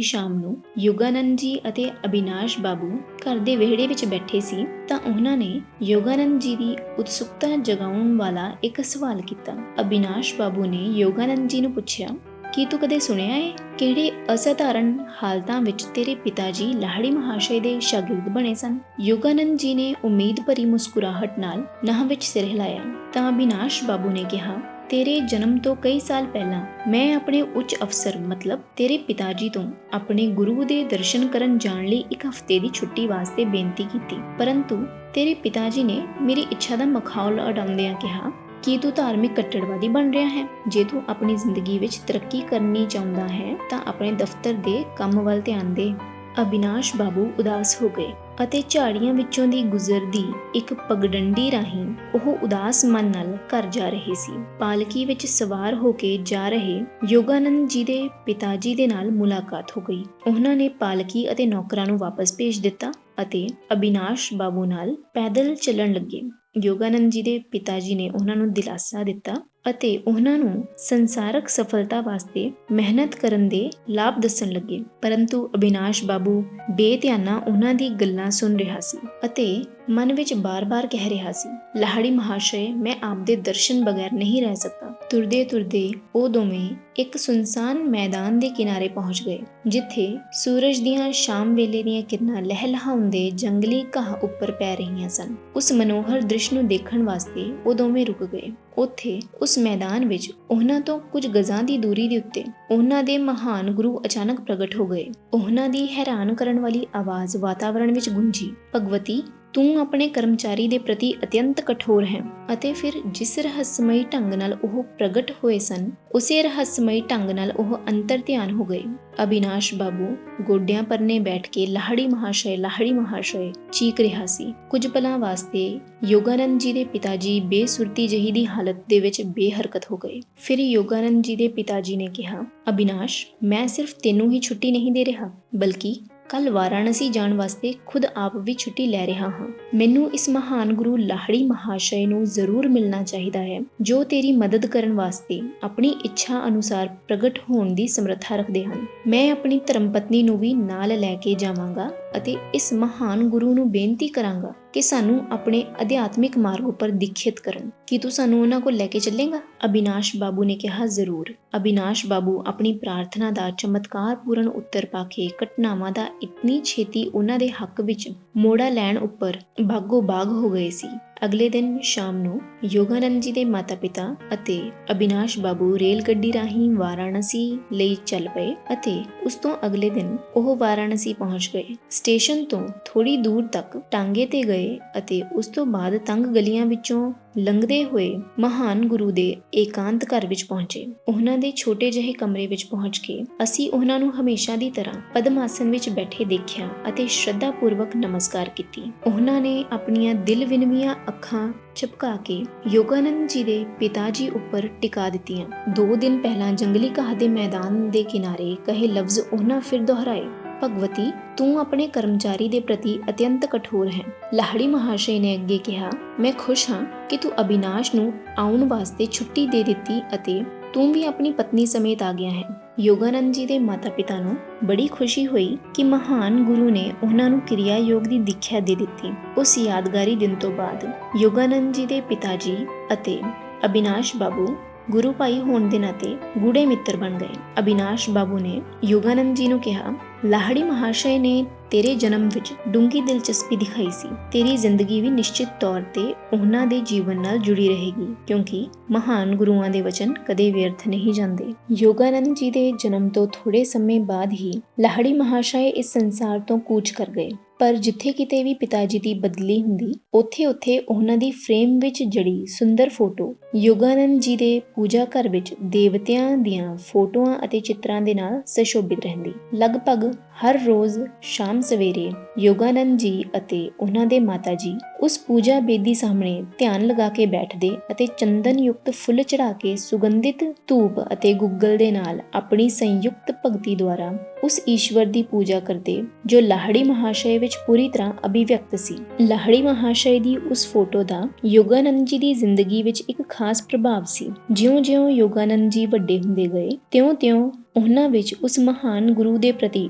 A: ਸ਼ਾਮ ਨੂੰ ਯੋਗਾਨੰਦ ਜੀ ਅਤੇ ਅਬਿਨਾਸ਼ ਬਾਬੂ ਘਰ ਦੇ ਵਿਹੜੇ ਵਿੱਚ ਬੈਠੇ ਸੀ ਤਾਂ ਉਹਨਾਂ ਨੇ ਯੋਗਾਨੰਦ ਜੀ ਦੀ ਉਤਸੁਕਤਾ ਜਗਾਉਣ ਵਾਲਾ ਇੱਕ ਸਵਾਲ ਕੀਤਾ। ਅਬਿਨਾਸ਼ ਬਾਬੂ ਨੇ ਯੋਗਾਨੰਦ ਜੀ ਨੂੰ ਪੁੱਛਿਆ, ਕੀ ਤੂੰ ਕਦੇ ਸੁਣਿਆ ਹੈ ਕਿਹੜੇ ਅਸਾਧਾਰਨ ਹਾਲਤਾਂ ਵਿੱਚ ਤੇਰੇ ਪਿਤਾ ਜੀ ਲਾਹਿੜੀ ਮਹਾਸ਼ਯ ਦੇ ਸ਼ਾਗਿਰਦ ਬਣੇ ਸਨ? ਯੋਗਾਨੰਦ ਜੀ ਨੇ ਉਮੀਦ ਭਰੀ ਮੁਸਕਰਾਹਟ ਨਾਲ ਨਾਹ ਵਿੱਚ ਸਿਰ ਹਿਲਾਇਆ ਤਾਂ ਅਬਿਨਾਸ਼ ਬਾਬੂ ਨੇ ਕਿਹਾ, ਤੇਰੇ ਜਨਮ ਤੋਂ ਕਈ ਸਾਲ ਪਹਿਲਾਂ ਮੈਂ ਆਪਣੇ ਉੱਚ ਅਫਸਰ ਮਤਲਬ ਤੇਰੇ ਪਿਤਾ ਜੀ ਤੋਂ ਆਪਣੇ ਗੁਰੂ ਦੇ ਦਰਸ਼ਨ ਕਰਨ ਜਾਣ ਲਈ ਇੱਕ ਹਫ਼ਤੇ ਦੀ ਛੁੱਟੀ ਵਾਸਤੇ ਬੇਨਤੀ ਕੀਤੀ, ਪਰੰਤੂ ਤੇਰੇ ਪਿਤਾ ਜੀ ਨੇ ਮੇਰੀ ਇੱਛਾ ਦਾ ਮਖੌਲ ਉਡਾਉਂਦਿਆਂ ਕਿਹਾ, ਕੀ ਤੂੰ ਧਾਰਮਿਕ ਕੱਟੜਵਾਦੀ ਬਣ ਰਿਹਾ ਹੈ? ਜੇ ਤੂੰ ਆਪਣੀ ਜ਼ਿੰਦਗੀ ਵਿੱਚ ਤਰੱਕੀ ਕਰਨੀ ਚਾਹੁੰਦਾ ਹੈ ਤਾਂ ਆਪਣੇ ਦਫ਼ਤਰ ਦੇ ਕੰਮ ਵੱਲ ਧਿਆਨ ਦੇ। ਅਬਿਨਾਸ਼ ਬਾਬੂ ਉਦਾਸ ਹੋ ਗਏ ਅਤੇ ਝਾੜੀਆਂ ਵਿੱਚੋਂ ਦੀ ਗੁਜ਼ਰਦੀ ਇੱਕ ਪਗਡੰਡੀ ਰਾਹੀਂ ਉਹ ਉਦਾਸ ਮਨ ਨਾਲ ਘਰ ਜਾ ਰਹੇ ਸੀ। ਪਾਲਕੀ ਵਿੱਚ ਸਵਾਰ ਹੋ ਕੇ ਜਾ ਰਹੇ ਯੋਗਾਨੰਦ ਜੀ ਦੇ ਪਿਤਾ ਜੀ ਦੇ ਨਾਲ ਮੁਲਾਕਾਤ ਹੋ ਗਈ। ਉਹਨਾਂ ਨੇ ਪਾਲਕੀ ਅਤੇ ਨੌਕਰਾਂ ਨੂੰ ਵਾਪਸ ਭੇਜ ਦਿੱਤਾ ਅਤੇ ਅਬਿਨਾਸ਼ ਬਾਬੂ ਨਾਲ ਪੈਦਲ ਚੱਲਣ ਲੱਗੇ। ਯੋਗਾਨੰਦ ਜੀ ਦੇ ਪਿਤਾ ਜੀ ਨੇ ਉਹਨਾਂ ਨੂੰ ਦਿਲਾਸਾ ਦਿੱਤਾ ਅਤੇ ਉਹਨਾਂ ਨੂੰ ਸੰਸਾਰਕ ਸਫਲਤਾ ਵਾਸਤੇ ਮਿਹਨਤ ਕਰਨ ਦੇ ਲਾਭ ਦੱਸਣ ਲੱਗੇ, ਪਰੰਤੂ ਅਬਿਨਾਸ਼ ਬਾਬੂ ਬੇਧਿਆਨਾ ਉਹਨਾਂ ਦੀ ਗੱਲਾਂ ਸੁਣ ਰਿਹਾ ਸੀ ਅਤੇ ਮਨ ਵਿੱਚ ਬਾਰ-ਬਾਰ ਕਹਿ ਰਿਹਾ ਸੀ, ਲਾਹਿੜੀ ਮਹਾਸ਼ਯ, ਮੈਂ ਆਪ ਦੇ ਦਰਸ਼ਨ ਬਗੈਰ ਨਹੀਂ ਰਹਿ ਸਕਦਾ। ਤੁਰਦੇ ਤੁਰਦੇ ਉਹ ਦੋਵੇਂ ਇੱਕ ਸੁਨਸਾਨ ਮੈਦਾਨ ਦੇ ਕਿਨਾਰੇ ਪਹੁੰਚ ਗਏ, ਜਿੱਥੇ ਸੂਰਜ ਦੀਆਂ ਸ਼ਾਮ ਵੇਲੇ ਦੀਆਂ ਕਿਰਨਾਂ ਲਹਿਲਹਾਉਂਦੇ ਜੰਗਲੀ ਘਾਹ ਉੱਪਰ ਪੈ ਰਹੀਆਂ ਸਨ। ਉਸ ਮਨੋਹਰ ਦ੍ਰਿਸ਼ ਨੂੰ ਦੇਖਣ ਵਾਸਤੇ ਉਹ ਦੋਵੇਂ ਰੁਕ ਗਏ। ਉੱਥੇ ਉਸ ਮੈਦਾਨ ਵਿੱਚ ਉਹਨਾਂ ਤੋਂ ਕੁਝ ਗਜ਼ਾਂ ਦੀ ਦੂਰੀ ਦੇ ਉੱਤੇ ਉਹਨਾਂ ਦੇ ਮਹਾਨ ਗੁਰੂ ਅਚਾਨਕ ਪ੍ਰਗਟ ਹੋ ਗਏ। ਉਹਨਾਂ ਦੀ ਹੈਰਾਨ ਕਰਨ ਵਾਲੀ ਆਵਾਜ਼ ਵਾਤਾਵਰਣ ਵਿੱਚ ਗੂੰਜੀ, ਭਗਵਤੀ, ਤੂੰ ਆਪਣੇ ਕਰਮਚਾਰੀ ਦੇ ਪ੍ਰਤੀ ਅਤਿਅੰਤ ਕਠੋਰ ਹੈ। ਅਤੇ ਫਿਰ ਜਿਸ ਰਹੱਸਮਈ ਢੰਗ ਨਾਲ ਉਹ ਪ੍ਰਗਟ ਹੋਏ ਸਨ, ਉਸੇ ਰਹੱਸਮਈ ਢੰਗ ਨਾਲ ਉਹ ਅੰਤਰ ਧਿਆਨ ਹੋ ਗਏ। ਅਬਿਨਾਸ਼ ਬਾਬੂ ਗੋਡਿਆਂ ਪਰਨੇ ਬੈਠ ਕੇ ਲਾਹਿੜੀ ਮਹਾਸ਼ਯ ਚੀਕ ਰਿਹਾ ਸੀ। ਕੁਝ ਪਲਾਂ ਵਾਸਤੇ ਯੋਗਾਨੰਦ ਜੀ ਦੇ ਪਿਤਾ ਜੀ ਬੇਸੁਰਤੀ ਜਿਹੀ ਦੀ ਹਾਲਤ ਦੇ ਵਿੱਚ ਬੇਹਰਕਤ ਹੋ ਗਏ। ਫਿਰ ਯੋਗਾਨੰਦ ਜੀ ਦੇ ਪਿਤਾ ਜੀ ਨੇ ਕਿਹਾ, ਅਬਿਨਾਸ਼, ਮੈਂ ਸਿਰਫ ਤੈਨੂੰ ਹੀ ਛੁੱਟੀ ਨਹੀਂ ਦੇ ਰਿਹਾ, ਬਲਕਿ ਕੱਲ ਵਾਰਾਣਸੀ ਜਾਣ ਵਾਸਤੇ ਖੁਦ ਆਪ ਵੀ ਛੁੱਟੀ ਲੈ ਰਿਹਾ ਹਾਂ। ਮੈਨੂੰ ਇਸ ਮਹਾਨ ਗੁਰੂ ਲਾਹਿੜੀ ਮਹਾਸ਼ਯ ਨੂੰ ਜ਼ਰੂਰ ਮਿਲਣਾ ਚਾਹੀਦਾ ਹੈ, ਜੋ ਤੇਰੀ ਮਦਦ ਕਰਨ ਵਾਸਤੇ ਆਪਣੀ ਇੱਛਾ ਅਨੁਸਾਰ ਪ੍ਰਗਟ ਹੋਣ ਦੀ ਸਮਰੱਥਾ ਰੱਖਦੇ ਹਨ। ਮੈਂ ਆਪਣੀ ਧਰਮ ਪਤਨੀ ਨੂੰ ਵੀ ਨਾਲ ਲੈ ਕੇ ਜਾਵਾਂਗਾ ਅਤੇ ਇਸ ਮਹਾਨ ਗੁਰੂ ਨੂੰ ਬੇਨਤੀ ਕਰਾਂਗਾ ਕਿ ਸਾਨੂੰ ਆਪਣੇ ਅਧਿਆਤਮਿਕ ਮਾਰਗ ਉੱਪਰ ਦੀਖਿਤ ਕਰਨ। ਕੀ ਤੂੰ ਸਾਨੂੰ ਉਹਨਾਂ ਕੋਲ ਲੈ ਕੇ ਚੱਲੇਂਗਾ? ਅਬਿਨਾਸ਼ ਬਾਬੂ ਨੇ ਕਿਹਾ, ਜ਼ਰੂਰ। ਅਬਿਨਾਸ਼ ਬਾਬੂ ਆਪਣੀ ਪ੍ਰਾਰਥਨਾ ਦਾ ਚਮਤਕਾਰਪੂਰਨ ਉੱਤਰ ਪਾ ਕੇ ਘਟਨਾਵਾਂ ਦਾ ਇਤਨੀ ਛੇਤੀ ਉਹਨਾਂ ਦੇ ਹੱਕ ਵਿੱਚ ਮੋੜਾ ਲੈਣ ਉੱਪਰ ਬਾਗੋ ਬਾਗ ਹੋ ਗਏ ਸੀ ਅਗਲੇ ਦਿਨ ਸ਼ਾਮ ਨੂੰ ਯੋਗਾਨੰਦ ਜੀ ਦੇ ਮਾਤਾ-ਪਿਤਾ ਅਤੇ ਅਬਿਨਾਸ਼ ਬਾਬੂ ਰੇਲ ਗੱਡੀ ਰਾਹੀਂ ਵਾਰਾਣਸੀ ਲਈ ਚੱਲ ਪਏ ਅਤੇ ਉਸ ਤੋਂ ਅਗਲੇ ਦਿਨ ਉਹ ਵਾਰਾਣਸੀ ਪਹੁੰਚ ਗਏ। ਸਟੇਸ਼ਨ ਤੋਂ ਥੋੜੀ ਦੂਰ ਤੱਕ ਟਾਂਗੇ ਤੇ ਗਏ ਅਤੇ ਉਸ ਤੋਂ ਬਾਅਦ ਤੰਗ ਗਲੀਆਂ ਵਿੱਚੋਂ ਲੰਘਦੇ ਹੋਏ ਮਹਾਨ ਗੁਰੂ ਦੇ ਏਕਾਂਤ ਘਰ ਵਿੱਚ ਪਹੁੰਚੇ। ਉਹਨਾਂ ਦੇ ਛੋਟੇ ਜਿਹੇ ਕਮਰੇ ਵਿੱਚ ਪਹੁੰਚ ਕੇ ਅਸੀਂ ਉਹਨਾਂ ਨੂੰ ਹਮੇਸ਼ਾ ਦੀ ਤਰ੍ਹਾਂ ਪਦਮ ਆਸਨ ਵਿੱਚ ਬੈਠੇ ਦੇਖਿਆ ਅਤੇ ਸ਼ਰਧਾ ਪੂਰਵਕ ਨਮਸਕਾਰ ਕੀਤੀ। ਉਹਨਾਂ ਨੇ ਆਪਣੀਆਂ ਦਿਲ ਵਿਨਵੀਆਂ ਅੱਖਾਂ ਝਪਕਾ ਕੇ ਯੋਗਾਨੰਦ ਜੀ ਦੇ ਪਿਤਾ ਜੀ ਉੱਪਰ ਟਿਕਾ ਦਿੱਤੀਆਂ। 2 ਦਿਨ ਪਹਿਲਾਂ ਜੰਗਲੀ ਘਾਹ ਦੇ ਮੈਦਾਨ ਦੇ ਕਿਨਾਰੇ ਕਹੇ ਲਫ਼ਜ਼ ਉਹਨਾਂ ਫਿਰ ਦੁਹਰਾਏ, ਭਗਵਤੀ ਤੂੰ ਆਪਣੇ ਕਰਮਚਾਰੀ ਦੇ ਪ੍ਰਤੀ ਅਤਿਅੰਤ ਕਠੋਰ ਹੈ। ਲਾਹੜੀ ਮਹਾਸ਼ੈ ਨੇ ਅੱਗੇ ਕਿਹਾ, ਮੈਂ ਖੁਸ਼ ਹਾਂ ਕਿ ਤੂੰ ਅਬਿਨਾਸ਼ ਨੂੰ ਆਉਣ ਵਾਸਤੇ ਛੁੱਟੀ ਦੇ ਦਿੱਤੀ ਅਤੇ ਤੂੰ ਵੀ ਆਪਣੀ ਪਤਨੀ ਸਮੇਤ ਆ ਗਿਆ ਹੈ। ਯੋਗਾਨੰਦ ਜੀ ਦੇ ਮਾਤਾ-ਪਿਤਾ ਨੂੰ ਬੜੀ ਖੁਸ਼ੀ ਹੋਈ ਕਿ ਮਹਾਨ ਗੁਰੂ ਨੇ ਉਹਨਾਂ ਨੂੰ ਕਿਰਿਆ ਯੋਗ ਦੀ ਦੀਖਿਆ ਦੇ ਦਿੱਤੀ। ਉਸ ਯਾਦਗਾਰੀ ਦਿਨ ਤੋਂ ਬਾਅਦ ਯੋਗਾਨੰਦ ਜੀ ਦੇ ਪਿਤਾ ਜੀ ਅਤੇ ਅਬਿਨਾਸ਼ ਬਾਬੂ ਗੁਰੂ ਭਾਈ ਹੋਣ ਦੇ ਨਾਤੇ ਗੂੜੇ ਮਿੱਤਰ ਬਣ ਗਏ। ਅਬਿਨਾਸ਼ ਬਾਬੂ ਨੇ ਯੋਗਾਨੰਦ ਜੀ ਨੂੰ ਕਿਹਾ, ਲਾਹੜੀ ਮਹਾਸ਼ੈ ਨੇ ਤੇਰੇ ਜਨਮ ਵਿੱਚ ਡੂੰਘੀ ਦਿਲਚਸਪੀ ਦਿਖਾਈ ਸੀ। ਤੇਰੀ ਜ਼ਿੰਦਗੀ ਵੀ ਨਿਸ਼ਚਿਤ ਤੌਰ ਤੇ ਉਹਨਾਂ ਦੇ ਜੀਵਨ ਨਾਲ ਜੁੜੀ ਰਹੇਗੀ ਕਿਉਂਕਿ ਮਹਾਨ ਗੁਰੂਆਂ ਦੇ ਵਚਨ ਕਦੇ ਵਿਅਰਥ ਨਹੀਂ ਜਾਂਦੇ। ਯੋਗਾਨੰਦ ਜੀ ਦੇ ਜਨਮ ਤੋਂ ਥੋੜੇ ਸਮੇਂ ਬਾਅਦ ਹੀ ਲਾਹੜੀ ਮਹਾਸ਼ੈ ਇਸ ਸੰਸਾਰ ਤੋਂ ਕੂਚ ਕਰ ਗਏ। ਪਰ ਜਿੱਥੇ ਕਿਤੇ ਵੀ ਪਿਤਾ ਜੀ ਦੀ ਬਦਲੀ ਹੁੰਦੀ, ਉੱਥੇ ਉਹਨਾਂ ਦੀ ਫਰੇਮ ਵਿੱਚ ਜੜੀ ਸੁੰਦਰ ਫੋਟੋ ਯੋਗਾਨੰਦ ਜੀ ਦੇ ਪੂਜਾ ਘਰ ਵਿੱਚ ਦੇਵਤਿਆਂ ਦੀਆਂ ਫੋਟੋਆਂ ਅਤੇ ਚਿੱਤਰਾਂ ਦੇ ਨਾਲ ਸੁਸ਼ੋਭਿਤ ਰਹਿੰਦੀ। ਲਗਭਗ ਹਰ ਰੋਜ਼ ਸ਼ਾਮ ਸਵੇਰੇ ਯੋਗਾਨੰਦ ਜੀ ਅਤੇ ਉਹਨਾਂ ਦੇ ਮਾਤਾ ਜੀ ਉਸ ਪੂਜਾ ਬੇਦੀ ਸਾਹਮਣੇ ਧਿਆਨ ਲਗਾ ਕੇ ਬੈਠਦੇ ਅਤੇ ਚੰਦਨ ਯੁਕਤ ਫੁੱਲ ਚੜਾ ਕੇ ਸੁਗੰਧਿਤ ਧੂਪ ਅਤੇ ਗੁੱਗਲ ਦੇ ਨਾਲ ਆਪਣੀ ਸੰਯੁਕਤ ਭਗਤੀ ਦੁਆਰਾ ਉਸ ਈਸ਼ਵਰ ਦੀ ਪੂਜਾ ਕਰਦੇ ਜੋ ਲਾਹੜੀ ਮਹਾਸ਼ੈ ਵਿੱਚ ਪੂਰੀ ਤਰ੍ਹਾਂ ਅਭਿਵਿਅਕਤ ਸੀ। ਲਾਹੜੀ ਮਹਾਸ਼ੈ ਦੀ ਉਸ ਫੋਟੋ ਦਾ ਯੋਗਾਨੰਦ ਜੀ ਦੀ ਜ਼ਿੰਦਗੀ ਵਿੱਚ ਇੱਕ ਖਾਸ ਪ੍ਰਭਾਵ ਸੀ। ਜਿਉਂ-ਜਿਉਂ ਯੋਗਾਨੰਦ ਜੀ ਵੱਡੇ ਹੁੰਦੇ ਗਏ, ਤਿਉਂ-ਤਿਉਂ ਉਹਨਾਂ ਵਿੱਚ ਉਸ ਮਹਾਨ ਗੁਰੂ ਦੇ ਪ੍ਰਤੀ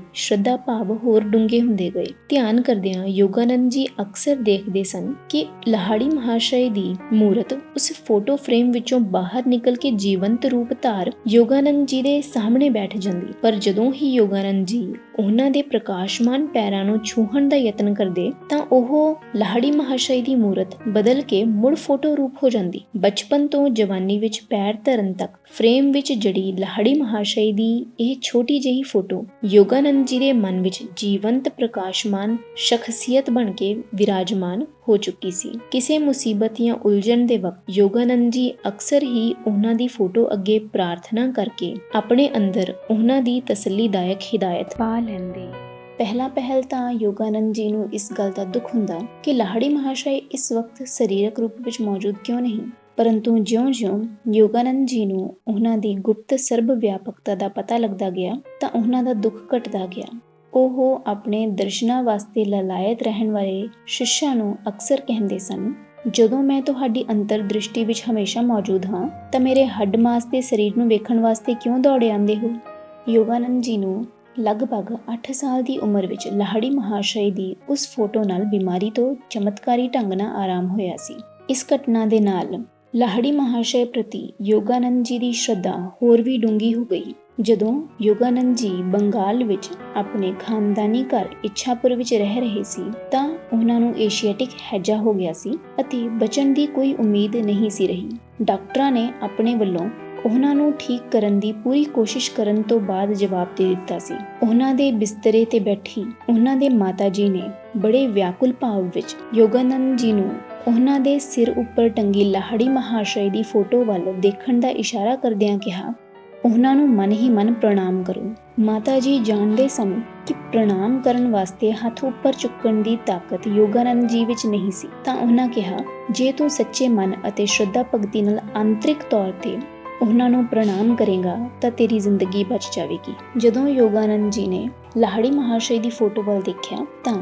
A: ਸ਼ਰਧਾ ਭਾਵ ਹੋਰ ਡੂੰਘੇ ਹੁੰਦੇ ਗਏ। ਧਿਆਨ ਕਰਦਿਆਂ ਯੋਗਾਨੰਦ ਜੀ ਅਕਸਰ ਦੇਖਦੇ ਸਨ ਕਿ ਲਾਹੜੀ ਮਹਾਸ਼ੈ ਦੀ ਮੂਰਤ ਉਸ ਫੋਟੋ ਫਰੇਮ ਵਿੱਚੋਂ ਬਾਹਰ ਨਿਕਲ ਕੇ ਜੀਵੰਤ ਰੂਪ ਧਾਰ ਯੋਗਾਨੰਦ ਜੀ ਦੇ ਸਾਹਮਣੇ ਬੈਠ ਜਾਂਦੀ। ਪਰ ਜਦੋਂ ਹੀ ਯੋਗਾਨੰਦ ਜੀ ਉਹਨਾਂ ਦੇ ਪ੍ਰਕਾਸ਼ਮਾਨ ਪੈਰਾਂ ਨੂੰ ਛੂਹਣ ਦਾ ਯਤਨ ਕਰਦੇ ਤਾਂ ਉਹ ਲਾਹੜੀ ਮਹਾਸ਼ੈ ਦੀ ਮੂਰਤ ਬਦਲ ਕੇ ਮੁੜ ਫੋਟੋ ਰੂਪ ਹੋ ਜਾਂਦੀ। ਬਚਪਨ ਤੋਂ ਜਵਾਨੀ ਵਿੱਚ ਪੈਰ ਧਰਨ ਤੱਕ ਫਰੇਮ ਵਿੱਚ ਜੜੀ ਲਾਹੜੀ ਮਹਾਸ਼ੈ ਦੀ ਇਹ ਛੋਟੀ ਜਿਹੀ ਫੋਟੋ ਯੋਗਾਨੰਦ ਜੀ ਦੇ ਮਨ ਵਿੱਚ ਜੀਵੰਤ ਪ੍ਰਕਾਸ਼ਮਾਨ ਸ਼ਖਸੀਅਤ ਬਣ ਕੇ ਵਿਰਾਜਮਾਨ ਹੋ ਚੁੱਕੀ ਸੀ। ਕਿਸੇ ਮੁਸੀਬਤ ਜਾਂ ਉਲਝਣ ਦੇ ਵਕਤ ਯੋਗਾਨੰਦ ਜੀ ਅਕਸਰ ਹੀ ਉਹਨਾਂ ਦੀ ਫੋਟੋ ਅੱਗੇ ਪ੍ਰਾਰਥਨਾ ਕਰਕੇ ਆਪਣੇ ਅੰਦਰ ਉਹਨਾਂ ਦੀ ਤਸੱਲੀਦਾਇਕ ਹਿਦਾਇਤ ਪਾ ਲੈਂਦੇ। ਪਹਿਲ ਤਾਂ ਯੋਗਾਨੰਦ ਜੀ ਨੂੰ ਇਸ ਗੱਲ ਦਾ ਦੁੱਖ ਹੁੰਦਾ ਕਿ ਲਾਹੜੀ ਮਹਾਸ਼ੈ ਇਸ ਵਕਤ ਸਰੀਰਕ ਰੂਪ ਵਿੱਚ ਮੌਜੂਦ ਕਿਉਂ ਨਹੀਂ, ਪਰੰਤੂ ਜਿਉਂ-ਜਿਉਂ ਯੋਗਾਨੰਦ ਜੀ ਨੂੰ ਉਹਨਾਂ ਦੀ ਗੁਪਤ ਸਰਬ ਵਿਆਪਕਤਾ ਦਾ ਪਤਾ ਲੱਗਦਾ ਗਿਆ ਤਾਂ ਉਹਨਾਂ ਦਾ ਦੁੱਖ ਘਟਦਾ ਗਿਆ। ਉਹ ਆਪਣੇ ਦਰਸ਼ਨਾਂ ਵਾਸਤੇ ਲਲਾਇਤ ਰਹਿਣ ਵਾਲੇ ਸ਼ਿਸ਼ਿਆਂ ਨੂੰ ਅਕਸਰ ਕਹਿੰਦੇ ਸਨ, ਜਦੋਂ ਮੈਂ ਤੁਹਾਡੀ ਅੰਤਰ ਦ੍ਰਿਸ਼ਟੀ ਵਿੱਚ ਹਮੇਸ਼ਾ ਮੌਜੂਦ ਹਾਂ ਤਾਂ ਮੇਰੇ ਹੱਡ ਮਾਸ ਦੇ ਸਰੀਰ ਨੂੰ ਵੇਖਣ ਵਾਸਤੇ ਕਿਉਂ ਦੌੜੇ ਆਉਂਦੇ ਹੋ। ਯੋਗਾਨੰਦ ਜੀ ਨੂੰ ਲਗਭਗ 8 ਸਾਲ ਦੀ ਉਮਰ ਵਿੱਚ ਲਾਹੜੀ ਮਹਾਸ਼ੈ ਦੀ ਉਸ ਫੋਟੋ ਨਾਲ ਬਿਮਾਰੀ ਤੋਂ ਚਮਤਕਾਰੀ ਢੰਗ ਨਾਲ ਆਰਾਮ ਹੋਇਆ ਸੀ। ਇਸ ਘਟਨਾ ਦੇ ਨਾਲ ਲਾਹੜੀ ਮਹਾਸ਼ੈ ਪ੍ਰਤੀ ਯੋਗਾਨੰਦ ਜੀ ਦੀ ਸ਼ਰਧਾ ਹੋਰ ਵੀ ਡੂੰਘੀ ਹੋ ਗਈ। ਜਦੋਂ ਯੋਗਾਨੰਦ ਜੀ ਬੰਗਾਲ ਵਿੱਚ ਆਪਣੇ ਖਾਨਦਾਨੀ ਘਰ ਇੱਛਾਪੁਰ ਵਿੱਚ ਰਹਿ ਰਹੇ ਸੀ ਤਾਂ ਉਹਨਾਂ ਨੂੰ ਏਸ਼ੀਆਟਿਕ ਹੈਜ਼ਾ ਹੋ ਗਿਆ ਸੀ ਅਤੇ ਬਚਣ ਦੀ ਕੋਈ ਉਮੀਦ ਨਹੀਂ ਸੀ ਰਹੀ। ਡਾਕਟਰਾਂ ਨੇ ਆਪਣੇ ਵੱਲੋਂ ਉਹਨਾਂ ਨੂੰ ਠੀਕ ਕਰਨ ਦੀ ਪੂਰੀ ਕੋਸ਼ਿਸ਼ ਕਰਨ ਤੋਂ ਬਾਅਦ ਜਵਾਬ ਦੇ ਦਿੱਤਾ ਸੀ। ਉਹਨਾਂ ਦੇ ਬਿਸਤਰੇ ਤੇ ਬੈਠੀ ਉਹਨਾਂ ਦੇ ਮਾਤਾ ਜੀ ਨੇ ਬੜੇ ਵਿਆਕੁਲ ਭਾਵ ਵਿੱਚ ਯੋਗਾਨੰਦ ਜੀ ਨੂੰ ਉਹਨਾਂ ਦੇ ਸਿਰ ਉੱਪਰ ਟੰਗੀ ਲਾਹੜੀ ਮਹਾਸ਼ੈ ਦੀ ਫੋਟੋ ਵੱਲ ਦੇਖਣ ਦਾ ਇਸ਼ਾਰਾ ਕਰਦਿਆਂ ਕਿਹਾ, ਉਹਨਾਂ ਨੂੰ ਮਨ ਹੀ ਮਨ ਪ੍ਰਣਾਮ ਕਰੋ। ਮਾਤਾ ਜੀ ਜਾਣਦੇ ਸਨ ਕਿ ਪ੍ਰਣਾਮ ਕਰਨ ਵਾਸਤੇ ਹੱਥ ਉੱਪਰ ਚੁੱਕਣ ਦੀ ਤਾਕਤ ਯੋਗਾਨੰਦ ਜੀ ਵਿੱਚ ਨਹੀਂ ਸੀ ਤਾਂ ਉਹਨਾਂ ਕਿਹਾ, ਜੇ ਤੂੰ ਸੱਚੇ ਮਨ ਅਤੇ ਸ਼ਰਧਾ ਭਗਤੀ ਨਾਲ ਆਂਤਰਿਕ ਤੌਰ ਤੇ ਉਹਨਾਂ ਨੂੰ ਪ੍ਰਣਾਮ ਕਰੇਗਾ ਤਾਂ ਤੇਰੀ ਜ਼ਿੰਦਗੀ ਬਚ ਜਾਵੇਗੀ। ਜਦੋਂ ਯੋਗਾਨੰਦ ਜੀ ਨੇ ਲਾਹੜੀ ਮਹਾਸ਼ੈ ਦੀ ਫੋਟੋ ਵੱਲ ਦੇਖਿਆ ਤਾਂ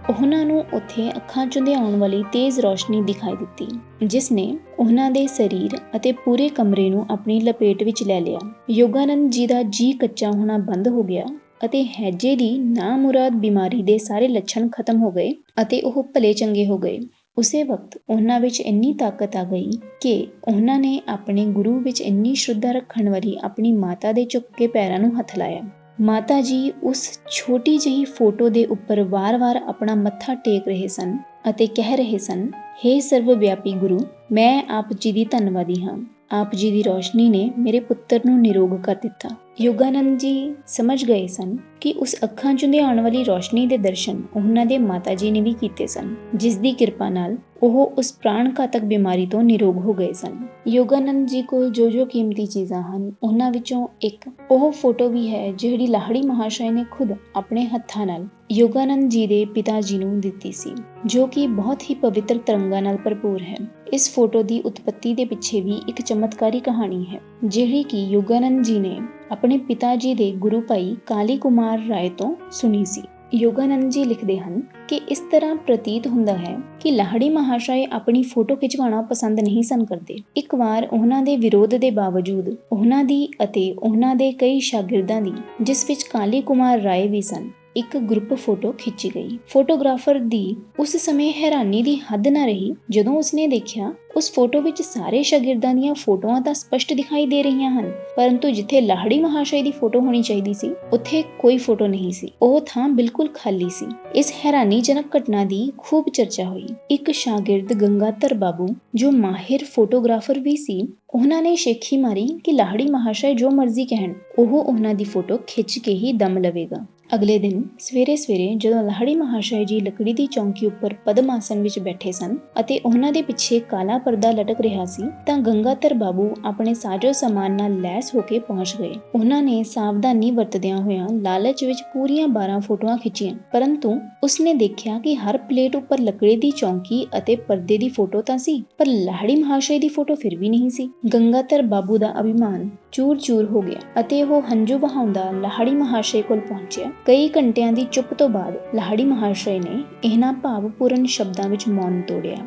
A: ਉਹਨਾਂ ਨੂੰ ਉੱਥੇ ਅੱਖਾਂ ਚੁੰਦੇ ਆਉਣ ਵਾਲੀ ਤੇਜ਼ ਰੌਸ਼ਨੀ ਦਿਖਾਈ ਦਿੱਤੀ, ਜਿਸ ਨੇ ਉਹਨਾਂ ਦੇ ਸਰੀਰ ਅਤੇ ਪੂਰੇ ਕਮਰੇ ਨੂੰ ਆਪਣੀ ਲਪੇਟ ਵਿੱਚ ਲੈ ਲਿਆ। ਯੋਗਾਨੰਦ ਜੀ ਦਾ ਜੀ ਕੱਚਾ ਹੋਣਾ ਬੰਦ ਹੋ ਗਿਆ ਅਤੇ ਹੈਜੇ ਦੀ ਨਾਮੁਰਾਦ ਬਿਮਾਰੀ ਦੇ ਸਾਰੇ ਲੱਛਣ ਖਤਮ ਹੋ ਗਏ ਅਤੇ ਉਹ ਭਲੇ ਚੰਗੇ ਹੋ ਗਏ। ਉਸੇ ਵਕਤ ਉਹਨਾਂ ਵਿੱਚ ਇੰਨੀ ਤਾਕਤ ਆ ਗਈ ਕਿ ਉਹਨਾਂ ਨੇ ਆਪਣੇ ਗੁਰੂ ਵਿੱਚ ਇੰਨੀ ਸ਼ਰਧਾ ਰੱਖਣ ਵਾਲੀ ਆਪਣੀ ਮਾਤਾ ਦੇ ਝੁੱਕ ਕੇ ਪੈਰਾਂ ਨੂੰ ਹੱਥ ਲਾਇਆ। ਮਾਤਾ ਜੀ ਉਸ ਛੋਟੀ ਜਿਹੀ ਫੋਟੋ ਦੇ ਉੱਪਰ ਵਾਰ-ਵਾਰ ਆਪਣਾ ਮੱਥਾ ਟੇਕ ਰਹੇ ਸਨ ਅਤੇ ਕਹਿ ਰਹੇ ਸਨ, ਹੇ ਸਰਵ ਵਿਆਪੀ ਗੁਰੂ, ਮੈਂ ਆਪ ਜੀ ਦੀ ਧੰਨਵਾਦੀ ਹਾਂ। ਆਪ ਜੀ ਦੀ ਰੋਸ਼ਨੀ ਨੇ ਮੇਰੇ ਪੁੱਤਰ ਨੂੰ ਨਿਰੋਗ ਕਰ ਦਿੱਤਾ। ਯੋਗਾਨੰਦ ਜੀ ਸਮਝ ਗਏ ਸਨ ਕਿ ਉਸ ਅੱਖਾਂ 'ਚੋਂ ਆਉਣ ਵਾਲੀ ਰੋਸ਼ਨੀ ਦੇ ਦਰਸ਼ਨ ਉਹਨਾਂ ਦੇ ਮਾਤਾ ਜੀ ਨੇ ਵੀ ਕੀਤੇ ਸਨ, ਜਿਸ ਦੀ ਕਿਰਪਾ ਨਾਲ ਉਹ ਉਸ ਪ੍ਰਾਣ ਘਾਤਕ ਬਿਮਾਰੀ ਤੋਂ ਨਿਰੋਗ ਹੋ ਗਏ ਸਨ। ਯੋਗਾਨੰਦ ਜੀ ਕੋਲ ਜੋ ਕੀਮਤੀ ਚੀਜ਼ਾਂ ਹਨ, ਉਹਨਾਂ ਵਿੱਚੋਂ ਇੱਕ ਉਹ ਫੋਟੋ ਵੀ ਹੈ ਜਿਹੜੀ ਲਾਹੜੀ ਮਹਾਸ਼य ਨੇ ਖੁਦ ਆਪਣੇ ਹੱਥਾਂ ਨਾਲ ਯੋਗਾਨੰਦ ਜੀ ਦੇ ਪਿਤਾ ਜੀ ਨੂੰ ਦਿੱਤੀ ਸੀ, ਜੋ ਕਿ ਬਹੁਤ ਹੀ ਪਵਿੱਤਰ ਤਰੰਗਾਂ ਨਾਲ ਭਰਪੂਰ ਹੈ। ਇਸ ਫੋਟੋ ਦੀ ਉਤਪਤੀ ਦੇ ਪਿੱਛੇ ਵੀ ਇੱਕ ਚਮਤਕਾਰੀ ਕਹਾਣੀ ਹੈ, ਜਿਹੜੀ ਕਿ ਯੋਗਾਨੰਦ ਜੀ ਨੇ ਆਪਣੇ ਪਿਤਾ ਜੀ ਦੇ ਗੁਰੂ ਭਾਈ ਕਾਲੀ ਕੁਮਾਰ ਰਾਏ ਤੋਂ ਸੁਣੀ ਸੀ। ਯੋਗਾਨੰਦ ਜੀ ਲਿਖਦੇ ਹਨ ਕਿ ਇਸ ਤਰ੍ਹਾਂ ਪ੍ਰਤੀਤ ਹੁੰਦਾ ਹੈ ਕਿ ਲਾਹੜੀ ਮਹਾਸ਼य ਆਪਣੀ ਫੋਟੋ ਖਿਚਵਾਉਣਾ ਪਸੰਦ ਨਹੀਂ ਸਨ ਕਰਦੇ। ਇੱਕ ਵਾਰ ਉਹਨਾਂ ਦੇ ਵਿਰੋਧ ਦੇ ਬਾਵਜੂਦ ਉਹਨਾਂ ਦੀ ਅਤੇ ਉਹਨਾਂ ਦੇ ਕਈ ਸ਼ਾਗਿਰਦਾਂ ਦੀ, ਜਿਸ ਵਿੱਚ ਕਾਲੀ ਕੁਮਾਰ ਰਾਏ ਵੀ ਸਨ, ਇੱਕ ਗਰੁੱਪ ਫੋਟੋ ਖਿੱਚੀ ਗਈ। ਫੋਟੋਗ੍ਰਾਫਰ ਦੀ ਉਸ ਸਮੇਂ ਹੈਰਾਨੀ ਦੀ ਹੱਦ ਨਾ ਰਹੀ ਜਦੋਂ ਉਸਨੇ ਦੇਖਿਆ ਉਸ ਫੋਟੋ ਵਿੱਚ ਸਾਰੇ ਸ਼ਾਗਿਰਦਾਂ ਦੀਆਂ ਫੋਟੋਆਂ ਤਾਂ ਸਪਸ਼ਟ ਦਿਖਾਈ ਦੇ ਰਹੀਆਂ ਹਨ, ਪਰੰਤੂ ਜਿੱਥੇ ਲਾਹੜੀ ਮਹਾਸ਼य ਦੀ ਫੋਟੋ ਹੋਣੀ ਚਾਹੀਦੀ ਸੀ, ਉੱਥੇ ਕੋਈ ਫੋਟੋ ਨਹੀਂ ਸੀ। ਉਹ ਥਾਂ ਬਿਲਕੁਲ ਖਾਲੀ ਸੀ। ਇਸ ਹੈਰਾਨੀਜਨਕ ਘਟਨਾ ਦੀ ਖੂਬ ਚਰਚਾ ਹੋਈ। ਇੱਕ ਸ਼ਾਗਿਰਦ ਗੰਗਾਧਰ ਬਾਬੂ, ਜੋ ਮਾਹਿਰ ਫੋਟੋਗ੍ਰਾਫਰ ਵੀ ਸੀ, ਉਹਨਾਂ ਨੇ ਸ਼ੇਖੀ ਮਾਰੀ ਕਿ ਲਾਹੜੀ ਮਹਾਸ਼य ਜੋ ਮਰਜ਼ੀ ਕਹਿਣ, ਉਹ ਉਹਨਾਂ ਦੀ ਫੋਟੋ ਖਿੱਚ ਕੇ ਹੀ ਦਮ ਲਵੇਗਾ। ਅਗਲੇ ਦਿਨ ਸਵੇਰੇ ਜਦੋਂ ਲਾਹੜੀ ਮਹਾਸ਼य ਜੀ ਲੱਕੜੀ ਦੀ ਚੌਂਕੀ ਉੱਪਰ ਪਦਮ ਆਸਣ ਵਿੱਚ ਬੈਠੇ ਸਨ ਅਤੇ ਉਹਨਾਂ ਦੇ ਪਿੱਛੇ ਕਾਲਾ ਪਰਦਾ ਲਟਕ ਰਿਹਾ ਸੀ, ਤਾਂ ਗੰਗਾਧਰ ਬਾਬੂ ਆਪਣੇ ਸਾਜੋ ਸਮਾਨ ਨਾਲ ਲੈਸ ਹੋ ਕੇ ਪਹੁੰਚ ਗਏ। ਉਹਨਾਂ ਨੇ ਸਾਵਧਾਨੀ ਵਰਤਦਿਆਂ ਹੋਇਆਂ ਲਾਲਚ ਵਿੱਚ ਪੂਰੀਆਂ 12 ਫੋਟੋਆਂ ਖਿੱਚੀਆਂ, ਪਰੰਤੂ ਉਸਨੇ ਦੇਖਿਆ ਕਿ ਹਰ ਪਲੇਟ ਉੱਪਰ ਲੱਕੜੀ ਦੀ ਚੌਂਕੀ ਅਤੇ ਪਰਦੇ ਦੀ ਫੋਟੋ ਤਾਂ ਸੀ, ਪਰ ਲਾਹੜੀ ਮਹਾਸ਼य ਦੀ ਫੋਟੋ ਫਿਰ ਵੀ ਨਹੀਂ ਸੀ। ਗੰਗਾਧਰ ਬਾਬੂ ਦਾ ਅਭਿਮਾਨ ਚੂਰ-ਚੂਰ ਹੋ ਗਿਆ ਅਤੇ ਉਹ ਹੰਝੂ ਬਹਾਉਂਦਾ ਲਾਹੜੀ ਮਹਾਸ਼य ਕੋਲ ਪਹੁੰਚਿਆ। ਕਈ ਘੰਟਿਆਂ ਦੀ ਚੁੱਪ ਤੋਂ ਬਾਅਦ ਲਾਹੜੀ ਮਹਾਸ਼य ਨੇ ਇਹਨਾਂ ਭਾਵਪੂਰਨ ਸ਼ਬਦਾਂ ਵਿੱਚ ਮੌਨ ਤੋੜਿਆ,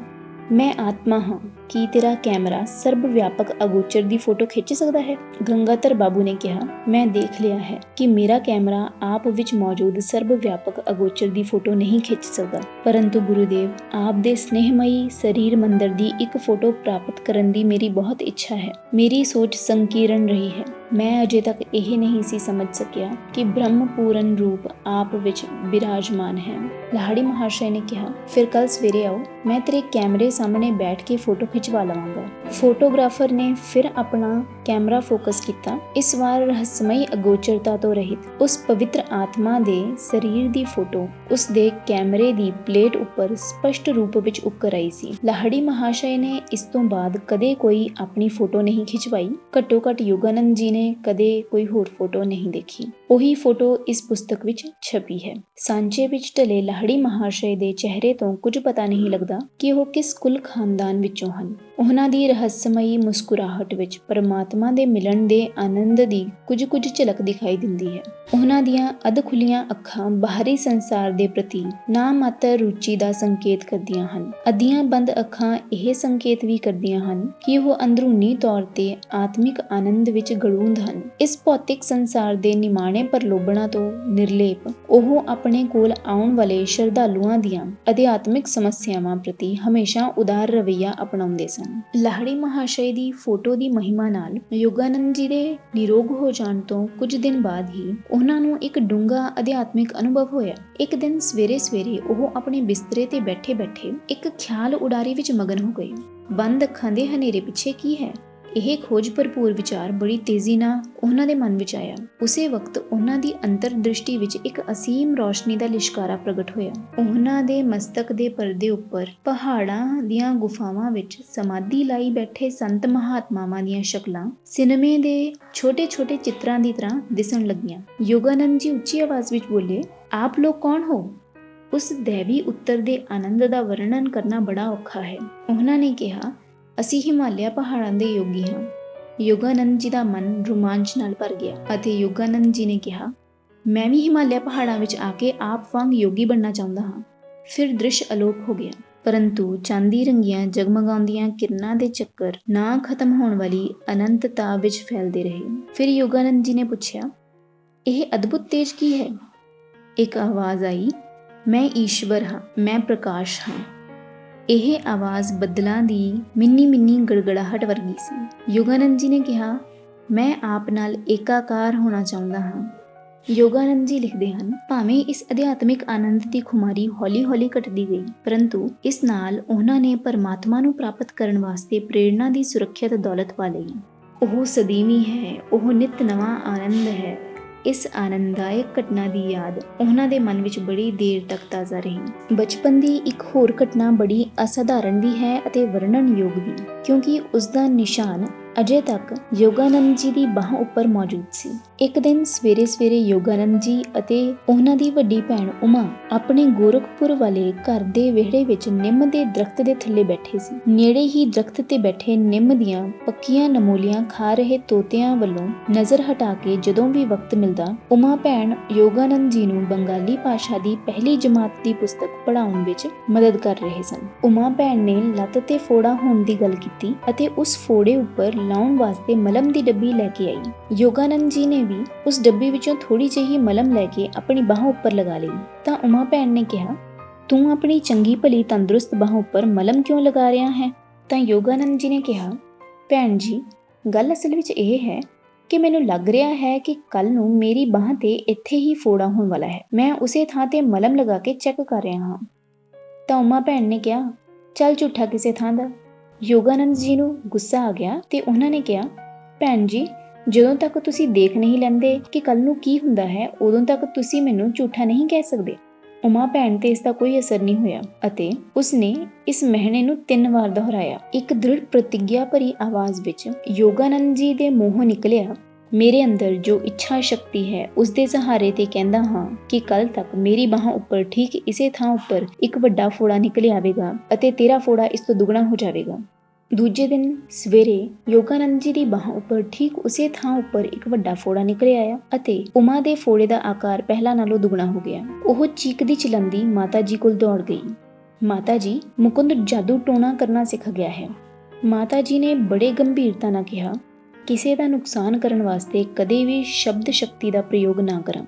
A: ਮੈਂ ਆਤਮਾ ਹਾਂ, ਕੀ ਤੇਰਾ ਕੈਮਰਾ ਸਰਬ ਵਿਆਪਕ ਅਗੋਚਰ ਦੀ ਫੋਟੋ ਖਿੱਚ ਸਕਦਾ ਹੈ? ਗੰਗਾਧਰ ਬਾਬੂ ਨੇ ਕਿਹਾ, ਮੈਂ ਦੇਖ ਲਿਆ ਹੈ ਕਿ ਮੇਰਾ ਕੈਮਰਾ ਆਪ ਵਿੱਚ ਮੌਜੂਦ ਸਰਬ ਵਿਆਪਕ ਅਗੋਚਰ ਦੀ ਫੋਟੋ ਨਹੀਂ ਖਿੱਚ ਸਕਦਾ, ਪਰੰਤੂ ਗੁਰੂਦੇਵ, ਆਪ ਦੇ ਸਨੇਹਮਈ ਸਰੀਰ ਮੰਦਰ ਦੀ ਇੱਕ ਫੋਟੋ ਪ੍ਰਾਪਤ ਕਰਨ ਦੀ ਮੇਰੀ ਬਹੁਤ ਇੱਛਾ ਹੈ। ਮੇਰੀ ਸੋਚ ਸੰਕੀਰਣ ਰਹੀ ਹੈ। ਮੈਂ ਅਜੇ ਤੱਕ ਇਹ ਨਹੀਂ ਸੀ ਸਮਝ ਸਕਿਆ ਕਿ ਬ੍ਰਹਮ ਪੂਰਨ ਰੂਪ ਆਪ ਵਿੱਚ ਬਿਰਾਜਮਾਨ ਹੈ। ਲਾਹੜੀ ਮਹਾਸ਼य ਨੇ ਕਿਹਾ, ਫਿਰ ਕੱਲ ਸਵੇਰੇ ਆਓ, ਮੈਂ ਤੇਰੇ ਕੈਮਰੇ ਸਾਹਮਣੇ ਬੈਠ ਕੇ ਫੋਟੋ ਖਿਚਵਾ ਲਵਾਂਗਾ। ਫੋਟੋਗ੍ਰਾਫਰ ਨੇ ਫਿਰ ਆਪਣਾ ਕੈਮਰਾ ਫੋਕਸ ਕੀਤਾ। ਇਸ ਵਾਰ ਰਹੱਸਮਈ ਅਗੋਚਰਤਾ ਤੋਂ ਰਹਿਤ ਉਸ ਪਵਿੱਤਰ ਆਤਮਾ ਦੇ ਸਰੀਰ ਦੀ ਫੋਟੋ ਉਸ ਦੇ ਕੈਮਰੇ ਦੀ ਪਲੇਟ ਉੱਪਰ ਸਪਸ਼ਟ ਰੂਪ ਵਿੱਚ ਉੱਕਰ ਆਈ ਸੀ। ਲਾਹੜੀ ਮਹਾਸ਼य ਨੇ ਇਸ ਤੋਂ ਬਾਅਦ ਕਦੇ ਕੋਈ ਆਪਣੀ ਫੋਟੋ ਨਹੀਂ ਖਿਚਵਾਈ। ਘੱਟੋ ਘੱਟ ਯੋਗਾਨੰਦ ਜੀ ਨੇ ਕਦੇ ਕੋਈ ਹੋਰ ਫੋਟੋ ਨਹੀਂ ਦੇਖੀ। ਉਹੀ ਫੋਟੋ ਇਸ ਪੁਸਤਕ ਵਿੱਚ ਛਪੀ ਹੈ। ਸਾਂਚੇ ਵਿੱਚ ਢਲੇ ਲਾਹੜੀ ਮਹਾਸ਼य ਦੇ ਚਿਹਰੇ ਤੋਂ ਕੁਝ ਪਤਾ ਨਹੀਂ ਲੱਗਦਾ ਕਿ ਉਹ ਕਿਸ ਕੁਲ ਖਾਨਦਾਨ ਵਿੱਚੋਂ ਹਨ। ਉਹਨਾਂ ਦੀ ਰਹੱਸਮਈ ਮੁਸਕਰਾਹਟ ਵਿੱਚ ਪਰਮਾਤਮਾ ਦੇ ਮਿਲਣ ਦੇ ਆਨੰਦ ਦੀ ਕੁਝ ਝਲਕ ਦਿਖਾਈ ਦਿੰਦੀ ਹੈ। ਉਹਨਾਂ ਦੀਆਂ ਅਧ-ਖੁੱਲੀਆਂ ਅੱਖਾਂ ਬਾਹਰੀ ਸੰਸਾਰ ਦੇ ਪ੍ਰਤੀ ਨਾ ਮਾਤਰ ਰੁਚੀ ਦਾ ਸੰਕੇਤ ਕਰਦੀਆਂ ਹਨ। ਅੱਧੀਆਂ ਬੰਦ ਅੱਖਾਂ ਇਹ ਸੰਕੇਤ ਵੀ ਕਰਦੀਆਂ ਹਨ ਕਿ ਉਹ ਅੰਦਰੂਨੀ ਤੌਰ ਤੇ ਆਤਮਿਕ ਆਨੰਦ ਵਿੱਚ ਗਲੂੰਦ ਹਨ। ਇਸ ਭੌਤਿਕ ਸੰਸਾਰ ਦੇ ਨਿਮਾਣੇ ਪ੍ਰਲੋਭਨਾਂ ਤੋਂ ਨਿਰਲੇਪ ਉਹ ਆਪਣੇ ਕੋਲ ਆਉਣ ਵਾਲੇ ਸ਼ਰਧਾਲੂਆਂ ਦੀਆਂ ਅਧਿਆਤਮਿਕ ਸਮੱਸਿਆਵਾਂ ਪ੍ਰਤੀ ਹਮੇਸ਼ਾ ਉਦਾਰ ਰਵੱਈਆ ਅਪਣਾਉਂਦੇ ਸਨ। ਲਾਹੜੀ ਮਹਾਸ਼य ਦੀ ਫੋਟੋ ਦੀ ਮਹਿਮਾ ਨਾਲ ਯੋਗਾਨੰਦ ਜੀ ਦੇ ਨਿਰੋਗ ਹੋ ਜਾਣ ਤੋਂ ਕੁਝ ਦਿਨ ਬਾਅਦ ਹੀ ਉਹਨਾਂ ਨੂੰ ਇੱਕ ਡੂੰਘਾ ਅਧਿਆਤਮਿਕ ਅਨੁਭਵ ਹੋਇਆ। ਇੱਕ ਦਿਨ ਸਵੇਰੇ ਉਹ ਆਪਣੇ ਬਿਸਤਰੇ ਤੇ ਬੈਠੇ ਇੱਕ ਖਿਆਲ ਉਡਾਰੀ ਵਿੱਚ ਮਗਨ ਹੋ ਗਏ। ਬੰਦ ਅੱਖਾਂ ਦੇ ਹਨੇਰੇ ਪਿੱਛੇ ਕੀ ਹੈ? ਇਹ ਖੋਜ ਭਰਪੂਰ ਵਿਚਾਰ ਬੜੀ ਤੇਜ਼ੀ ਨਾਲ ਉਹਨਾਂ ਦੇ ਮਨ ਵਿੱਚ ਆਇਆ। ਉਸੇ ਵਕਤ ਉਹਨਾਂ ਦੀ ਅੰਤਰ ਦ੍ਰਿਸ਼ਟੀ ਵਿੱਚ ਇੱਕ ਅਸੀਮ ਰੌਸ਼ਨੀ ਦਾ ਲਿਸ਼ਕਾਰਾ ਪ੍ਰਗਟ ਹੋਇਆ। ਉਹਨਾਂ ਦੇ ਮਸਤਕ ਦੇ ਪਰਦੇ ਉੱਪਰ ਪਹਾੜਾਂ ਦੀਆਂ ਗੁਫਾਵਾਂ ਵਿੱਚ ਸਮਾਧੀ ਲਾਈ ਬੈਠੇ ਸੰਤ ਮਹਾਤਮਾਵਾਂ ਦੀਆਂ ਸ਼ਕਲਾਂ ਸਿਨੇਮੇ ਦੇ ਛੋਟੇ ਚਿੱਤਰਾਂ ਦੀ ਤਰ੍ਹਾਂ ਦਿਸਣ ਲੱਗੀਆਂ। ਯੋਗਾਨੰਦ ਜੀ ਉੱਚੀ ਆਵਾਜ਼ ਵਿੱਚ ਬੋਲੇ, ਆਪ ਲੋਕ ਕੌਣ ਹੋ? ਉਸ ਦੈਵੀ ਉੱਤਰ ਦੇ ਆਨੰਦ ਦਾ ਵਰਣਨ ਕਰਨਾ ਬੜਾ ਔਖਾ ਹੈ। ਉਹਨਾਂ ਨੇ ਕਿਹਾ, ਅਸੀਂ ਹਿਮਾਲਿਆ ਪਹਾੜਾਂ ਦੇ ਯੋਗੀ ਹਾਂ। ਯੋਗਾਨੰਦ ਜੀ ਦਾ ਮਨ ਰੋਮਾਂਚ ਨਾਲ ਭਰ ਗਿਆ ਅਤੇ ਯੋਗਾਨੰਦ ਜੀ ਨੇ ਕਿਹਾ, ਮੈਂ ਵੀ ਹਿਮਾਲਿਆ ਪਹਾੜਾਂ ਵਿੱਚ ਆ ਕੇ ਆਪ ਵਾਂਗ ਯੋਗੀ ਬਣਨਾ ਚਾਹੁੰਦਾ ਹਾਂ। ਫਿਰ ਦ੍ਰਿਸ਼ ਅਲੋਪ ਹੋ ਗਿਆ, ਪਰੰਤੂ ਚਾਂਦੀ ਰੰਗੀਆਂ ਜਗਮਗਾਉਂਦੀਆਂ ਕਿਰਨਾਂ ਦੇ ਚੱਕਰ ਨਾ ਖਤਮ ਹੋਣ ਵਾਲੀ ਅਨੰਤਤਾ ਵਿੱਚ ਫੈਲਦੇ ਰਹੇ। ਫਿਰ ਯੋਗਾਨੰਦ ਜੀ ਨੇ ਪੁੱਛਿਆ, ਇਹ ਅਦਭੁਤ ਤੇਜ ਕੀ ਹੈ? ਇੱਕ ਆਵਾਜ਼ ਆਈ, ਮੈਂ ਈਸ਼ਵਰ ਹਾਂ, ਮੈਂ ਪ੍ਰਕਾਸ਼ ਹਾਂ। ਇਹ ਆਵਾਜ਼ ਬੱਦਲਾਂ ਦੀ ਮਿੰਨੀ ਗੜਗੜਾਹਟ ਵਰਗੀ ਸੀ। ਯੋਗਾਨੰਦ ਜੀ ਨੇ ਕਿਹਾ, ਮੈਂ ਆਪ ਨਾਲ ਏਕਾਕਾਰ ਹੋਣਾ ਚਾਹੁੰਦਾ ਹਾਂ। ਯੋਗਾਨੰਦ ਜੀ ਲਿਖਦੇ ਹਨ, ਭਾਵੇਂ ਇਸ ਅਧਿਆਤਮਿਕ ਆਨੰਦ ਦੀ ਖੁਮਾਰੀ ਹੌਲੀ-ਹੌਲੀ ਘਟਦੀ ਗਈ, ਪਰੰਤੂ ਇਸ ਨਾਲ ਉਹਨਾਂ ਨੇ ਪਰਮਾਤਮਾ ਨੂੰ ਪ੍ਰਾਪਤ ਕਰਨ ਵਾਸਤੇ ਪ੍ਰੇਰਣਾ ਦੀ ਸੁਰੱਖਿਅਤ ਦੌਲਤ ਪਾ ਲਈ। ਉਹ ਸਦੀਵੀ ਹੈ, ਉਹ ਨਿਤ ਨਵਾਂ ਆਨੰਦ ਹੈ। ਇਸ ਆਨੰਦਦਾਇਕ ਘਟਨਾ ਦੀ ਯਾਦ ਉਹਨਾਂ ਦੇ ਮਨ ਵਿੱਚ ਬੜੀ ਦੇਰ ਤੱਕ ਤਾਜ਼ਾ ਰਹੀ। ਬਚਪਨ ਦੀ ਇੱਕ ਹੋਰ ਘਟਨਾ ਬੜੀ ਅਸਾਧਾਰਨ ਵੀ ਹੈ ਅਤੇ ਵਰਣਨਯੋਗ ਵੀ, ਕਿਉਂਕਿ ਉਸ ਦਾ ਨਿਸ਼ਾਨ ਅਜੇ ਤੱਕ ਯੋਗਾਨੰਦ ਜੀ ਦੀ ਬਾਹ ਉੱਪਰ ਮੌਜੂਦ ਸੀ। ਇੱਕ ਦਿਨ ਸਵੇਰੇ ਯੋਗਾਨੰਦ ਜੀ ਅਤੇ ਉਹਨਾਂ ਦੀ ਵੱਡੀ ਭੈਣ ਉਮਾ ਆਪਣੇ ਗੋਰਖਪੁਰ ਵਾਲੇ ਘਰ ਦੇ ਵਿਹੜੇ ਵਿੱਚ ਨਿੰਮ ਦੇ ਦਰਖਤ ਦੇ ਥੱਲੇ ਬੈਠੇ ਸੀ। ਨੇੜੇ ਹੀ ਦਰਖਤ ਤੇ ਬੈਠੇ ਨਿੰਮ ਦੀਆਂ ਪੱਕੀਆਂ ਨਮੂਲੀਆਂ ਖਾ ਰਹੇ ਤੋਤਿਆਂ ਵੱਲੋਂ ਨਜ਼ਰ ਹਟਾ ਕੇ ਜਦੋਂ ਵੀ ਵਕਤ ਮਿਲਦਾ, ਉਮਾ ਭੈਣ ਯੋਗਾਨੰਦ ਜੀ ਨੂੰ ਬੰਗਾਲੀ ਭਾਸ਼ਾ ਦੀ ਪਹਿਲੀ ਜਮਾਤ ਦੀ ਪੁਸਤਕ ਪੜ੍ਹਾਉਣ ਵਿੱਚ ਮਦਦ ਕਰ ਰਹੇ ਸਨ। ਉਮਾ ਭੈਣ ਨੇ ਲੱਤ ਤੇ ਫੋੜਾ ਹੋਣ ਦੀ ਗੱਲ ਕੀਤੀ ਅਤੇ ਉਸ ਫੋੜੇ ਉੱਪਰ ਲਾਉਣ ਵਾਸਤੇ ਮਲਮ ਦੀ ਡੱਬੀ ਲੈ ਕੇ ਆਈ। ਯੋਗਾਨੰਦ ਜੀ ਨੇ ਵੀ ਉਸ ਡੱਬੀ ਵਿੱਚੋਂ ਥੋੜੀ ਜਿਹੀ ਮਲਮ ਲੈ ਕੇ ਆਪਣੀ ਬਾਹ ਉੱਪਰ ਲਗਾ ਲਈ ਤਾਂ ਉਮਾ ਭੈਣ ਨੇ ਕਿਹਾ, ਤੂੰ ਆਪਣੀ ਚੰਗੀ ਭਲੀ ਤੰਦਰੁਸਤ ਬਾਹ ਉੱਪਰ ਮਲਮ ਕਿਉਂ ਲਗਾ ਰਿਹਾ ਹੈ? ਤਾਂ ਯੋਗਾਨੰਦ ਜੀ ਨੇ ਕਿਹਾ, ਭੈਣ ਜੀ, ਗੱਲ ਅਸਲ ਵਿੱਚ ਇਹ ਹੈ ਕਿ ਮੈਨੂੰ ਲੱਗ ਰਿਹਾ ਹੈ ਕਿ ਕੱਲ ਨੂੰ ਮੇਰੀ ਬਾਹ ਤੇ ਇੱਥੇ ਹੀ ਫੋੜਾ ਹੋਣ ਵਾਲਾ ਹੈ। ਮੈਂ ਉਸੇ ਥਾਂ ਤੇ ਮਲਮ ਲਗਾ ਕੇ ਚੈੱਕ ਕਰ ਰਿਹਾ ਹਾਂ। ਤਾਂ ਉਮਾ ਭੈਣ ਨੇ ਕਿਹਾ, ਚੱਲ ਝੂਠਾ ਕਿਸੇ ਥਾਂ ਦਾ। ਯੋਗਾਨੰਦ ਜੀ ਨੂੰ ਗੁੱਸਾ ਆ ਗਿਆ ਤੇ ਉਹਨਾਂ ਨੇ ਕਿਹਾ, ਭੈਣ ਜੀ, ਜਦੋਂ ਤੱਕ ਤੁਸੀਂ ਦੇਖ ਨਹੀਂ ਲੈਂਦੇ ਕਿ ਕੱਲ ਨੂੰ ਕੀ ਹੁੰਦਾ ਹੈ, ਉਦੋਂ ਤੱਕ ਤੁਸੀਂ ਮੈਨੂੰ ਝੂਠਾ ਨਹੀਂ ਕਹਿ ਸਕਦੇ। ਉਮਾ ਭੈਣ ਤੇ ਇਸ ਦਾ ਕੋਈ ਅਸਰ ਨਹੀਂ ਹੋਇਆ ਅਤੇ ਉਸਨੇ ਇਸ ਮਹਿਣੇ ਨੂੰ 3 ਵਾਰ ਦੁਹਰਾਇਆ। ਇੱਕ ਦ੍ਰਿੜ ਪ੍ਰਤਿਗਿਆ ਭਰੀ ਆਵਾਜ਼ ਵਿੱਚ ਯੋਗਾਨੰਦ ਜੀ ਦੇ ਮੂੰਹੋਂ ਨਿਕਲਿਆ, ਮੇਰੇ ਅੰਦਰ ਜੋ ਇੱਛਾ ਸ਼ਕਤੀ ਹੈ ਉਸ ਦੇ ਸਹਾਰੇ ਤੇ ਕਹਿੰਦਾ ਹਾਂ ਕਿ ਕੱਲ ਤੱਕ ਮੇਰੀ ਬਾਹ ਉੱਪਰ ਠੀਕ ਇਸੇ ਥਾਂ ਉੱਪਰ ਇੱਕ ਵੱਡਾ ਫੋੜਾ ਨਿਕਲ ਆਵੇਗਾ ਅਤੇ ਤੇਰਾ ਫੋੜਾ ਇਸ ਤੋਂ ਦੁੱਗਣਾ ਹੋ ਜਾਵੇਗਾ। ਦੂਜੇ ਦਿਨ ਸਵੇਰੇ ਯੋਗਾਨੰਦ ਜੀ ਦੀ ਬਾਹ ਉੱਪਰ ਠੀਕ ਉਸੇ ਥਾਂ ਉੱਪਰ ਇੱਕ ਵੱਡਾ ਫੋੜਾ ਨਿਕਲ ਆਇਆ ਅਤੇ ਉਮਾ ਦੇ ਫੋੜੇ ਦਾ ਆਕਾਰ ਪਹਿਲਾਂ ਨਾਲੋਂ ਦੁੱਗਣਾ ਹੋ ਗਿਆ। ਉਹ ਚੀਕਦੀ ਚਿਲਾਂਦੀ ਮਾਤਾ ਜੀ ਕੋਲ ਦੌੜ ਗਈ। ਮਾਤਾ ਜੀ, ਮੁਕੁੰਦ ਜਾਦੂ ਟੋਣਾ ਕਰਨਾ ਸਿੱਖ ਗਿਆ ਹੈ। ਮਾਤਾ ਜੀ ਨੇ ਬੜੇ ਗੰਭੀਰਤਾ ਨਾਲ ਕਿਹਾ, ਕਿਸੇ ਦਾ ਨੁਕਸਾਨ ਕਰਨ ਵਾਸਤੇ ਕਦੇ ਵੀ ਸ਼ਬਦ ਸ਼ਕਤੀ ਦਾ ਪ੍ਰਯੋਗ ਨਾ ਕਰਾਂ।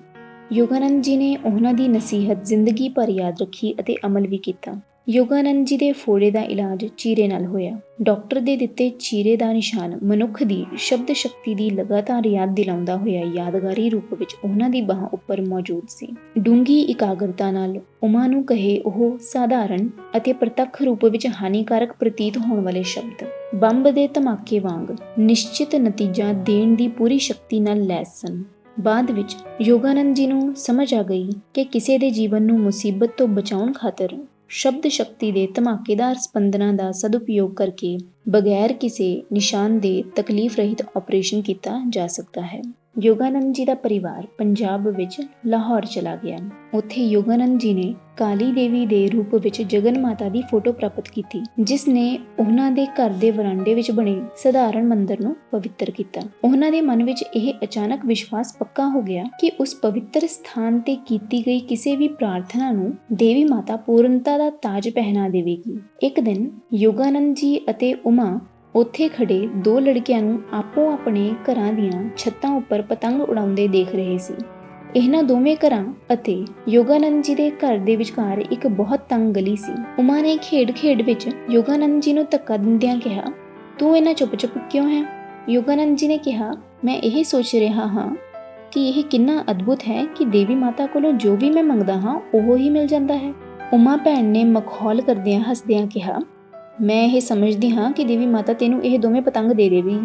A: ਯੋਗਾਨੰਦ ਜੀ ਨੇ ਉਹਨਾਂ ਦੀ ਨਸੀਹਤ ਜ਼ਿੰਦਗੀ ਭਰ ਯਾਦ ਰੱਖੀ ਅਤੇ ਅਮਲ ਵੀ ਕੀਤਾ। ਯੋਗਾਨੰਦ ਜੀ ਦੇ ਫੋੜੇ ਦਾ ਇਲਾਜ ਚੀਰੇ ਨਾਲ ਹੋਇਆ। ਡਾਕਟਰ ਦੇ ਦਿੱਤੇ ਚੀਰੇ ਦਾ ਨਿਸ਼ਾਨ ਮਨੁੱਖ ਦੀ ਸ਼ਬਦ ਸ਼ਕਤੀ ਦੀ ਲਗਾਤਾਰ ਯਾਦ ਦਿਲਾਉਂਦਾ ਹੋਇਆ ਯਾਦਗਾਰੀ ਰੂਪ ਵਿੱਚ ਉਹਨਾਂ ਦੀ ਬਾਹ ਉੱਪਰ ਮੌਜੂਦ ਸੀ। ਡੂੰਘੀ ਇਕਾਗਰਤਾ ਨਾਲ ਉਮਾ ਨੂੰ ਕਹੇ ਉਹ ਸਾਧਾਰਨ ਅਤੇ ਪ੍ਰਤੱਖ ਰੂਪ ਵਿੱਚ ਹਾਨੀਕਾਰਕ ਪ੍ਰਤੀਤ ਹੋਣ ਵਾਲੇ ਸ਼ਬਦ ਬੰਬ ਦੇ ਧਮਾਕੇ ਵਾਂਗ ਨਿਸ਼ਚਿਤ ਨਤੀਜਾ ਦੇਣ ਦੀ ਪੂਰੀ ਸ਼ਕਤੀ ਨਾਲ ਲੈਸ ਸਨ। ਬਾਅਦ ਵਿੱਚ ਯੋਗਾਨੰਦ ਜੀ ਨੂੰ ਸਮਝ ਆ ਗਈ ਕਿ ਕਿਸੇ ਦੇ ਜੀਵਨ ਨੂੰ ਮੁਸੀਬਤ ਤੋਂ ਬਚਾਉਣ ਖਾਤਰ ਸ਼ਬਦ ਸ਼ਕਤੀ ਦੇ ਧਮਾਕੇਦਾਰ ਸਪੰਦਨਾਂ ਦਾ ਸਦਉਪਯੋਗ ਕਰਕੇ ਬਗੈਰ ਕਿਸੇ ਨਿਸ਼ਾਨ ਦੇ ਤਕਲੀਫ ਰਹਿਤ ਆਪਰੇਸ਼ਨ ਕੀਤਾ ਜਾ ਸਕਦਾ ਹੈ। ਯੋਗਾਨੰਦ ਜੀ ਦਾ ਪਰਿਵਾਰ ਪੰਜਾਬ ਵਿੱਚ ਲਾਹੌਰ ਚਲਾ ਗਿਆ। ਉੱਥੇ ਯੋਗਾਨੰਦ ਜੀ ਨੇ ਕਾਲੀ ਦੇਵੀ ਦੇ ਰੂਪ ਵਿੱਚ ਜਗਨ ਮਾਤਾ ਦੀ ਫੋਟੋ ਪ੍ਰਾਪਤ ਕੀਤੀ, ਜਿਸ ਨੇ ਉਹਨਾਂ ਦੇ ਘਰ ਦੇ ਵਰਾਂਡੇ ਵਿੱਚ ਬਣੇ ਸਧਾਰਨ ਮੰਦਿਰ ਨੂੰ ਪਵਿੱਤਰ ਕੀਤਾ। ਉਹਨਾਂ ਦੇ ਮਨ ਵਿੱਚ ਇਹ ਅਚਾਨਕ ਵਿਸ਼ਵਾਸ ਪੱਕਾ ਹੋ ਗਿਆ ਕਿ ਉਸ ਪਵਿੱਤਰ ਸਥਾਨ ਤੇ ਕੀਤੀ ਗਈ ਕਿਸੇ ਵੀ ਪ੍ਰਾਰਥਨਾ ਨੂੰ ਦੇਵੀ ਮਾਤਾ ਪੂਰਨਤਾ ਦਾ ਤਾਜ ਪਹਿਨਾ ਦੇਵੇਗੀ। ਇੱਕ ਦਿਨ ਯੋਗਾਨੰਦ ਜੀ ਅਤੇ ਉਮਾ ਉੱਥੇ ਖੜੇ 2 ਲੜਕਿਆਂ ਨੂੰ ਆਪੋ ਆਪਣੇ ਘਰਾਂ ਦੀਆਂ ਛੱਤਾਂ ਉੱਪਰ ਪਤੰਗ ਉਡਾਉਂਦੇ ਦੇਖ ਰਹੇ ਸੀ। ਇਹਨਾਂ ਦੋਵੇਂ ਘਰਾਂ ਅਤੇ ਯੋਗਾਨੰਦ ਜੀ ਦੇ ਘਰ ਦੇ ਵਿਚਕਾਰ ਇੱਕ ਬਹੁਤ ਤੰਗ ਗਲੀ ਸੀ। ਉਮਾ ਨੇ ਖੇਡ ਵਿੱਚ ਯੋਗਾਨੰਦ ਜੀ ਨੂੰ ਧੱਕਾ ਦਿੰਦਿਆਂ ਕਿਹਾ, ਤੂੰ ਇਹਨਾਂ ਚੁੱਪ ਕਿਉਂ ਹੈ? ਯੋਗਾਨੰਦ ਜੀ ਨੇ ਕਿਹਾ, ਮੈਂ ਇਹ ਸੋਚ ਰਿਹਾ ਹਾਂ ਕਿ ਇਹ ਕਿੰਨਾ ਅਦਭੁਤ ਹੈ ਕਿ ਦੇਵੀ ਮਾਤਾ ਕੋਲੋਂ ਜੋ ਵੀ ਮੈਂ ਮੰਗਦਾ ਹਾਂ ਉਹ ਹੀ ਮਿਲ ਜਾਂਦਾ ਹੈ। ਉਮਾ ਭੈਣ ਨੇ ਮਖੌਲ ਕਰਦਿਆਂ ਹੱਸਦਿਆਂ ਕਿਹਾ, ਮੈਂ ਇਹ ਸਮਝਦੀ ਹਾਂ ਕਿ ਦੇਵੀ ਮਾਤਾ ਤੈਨੂੰ ਇਹ ਦੋਵੇਂ ਪਤੰਗ ਦੇ ਦੇਵੇਗੀ।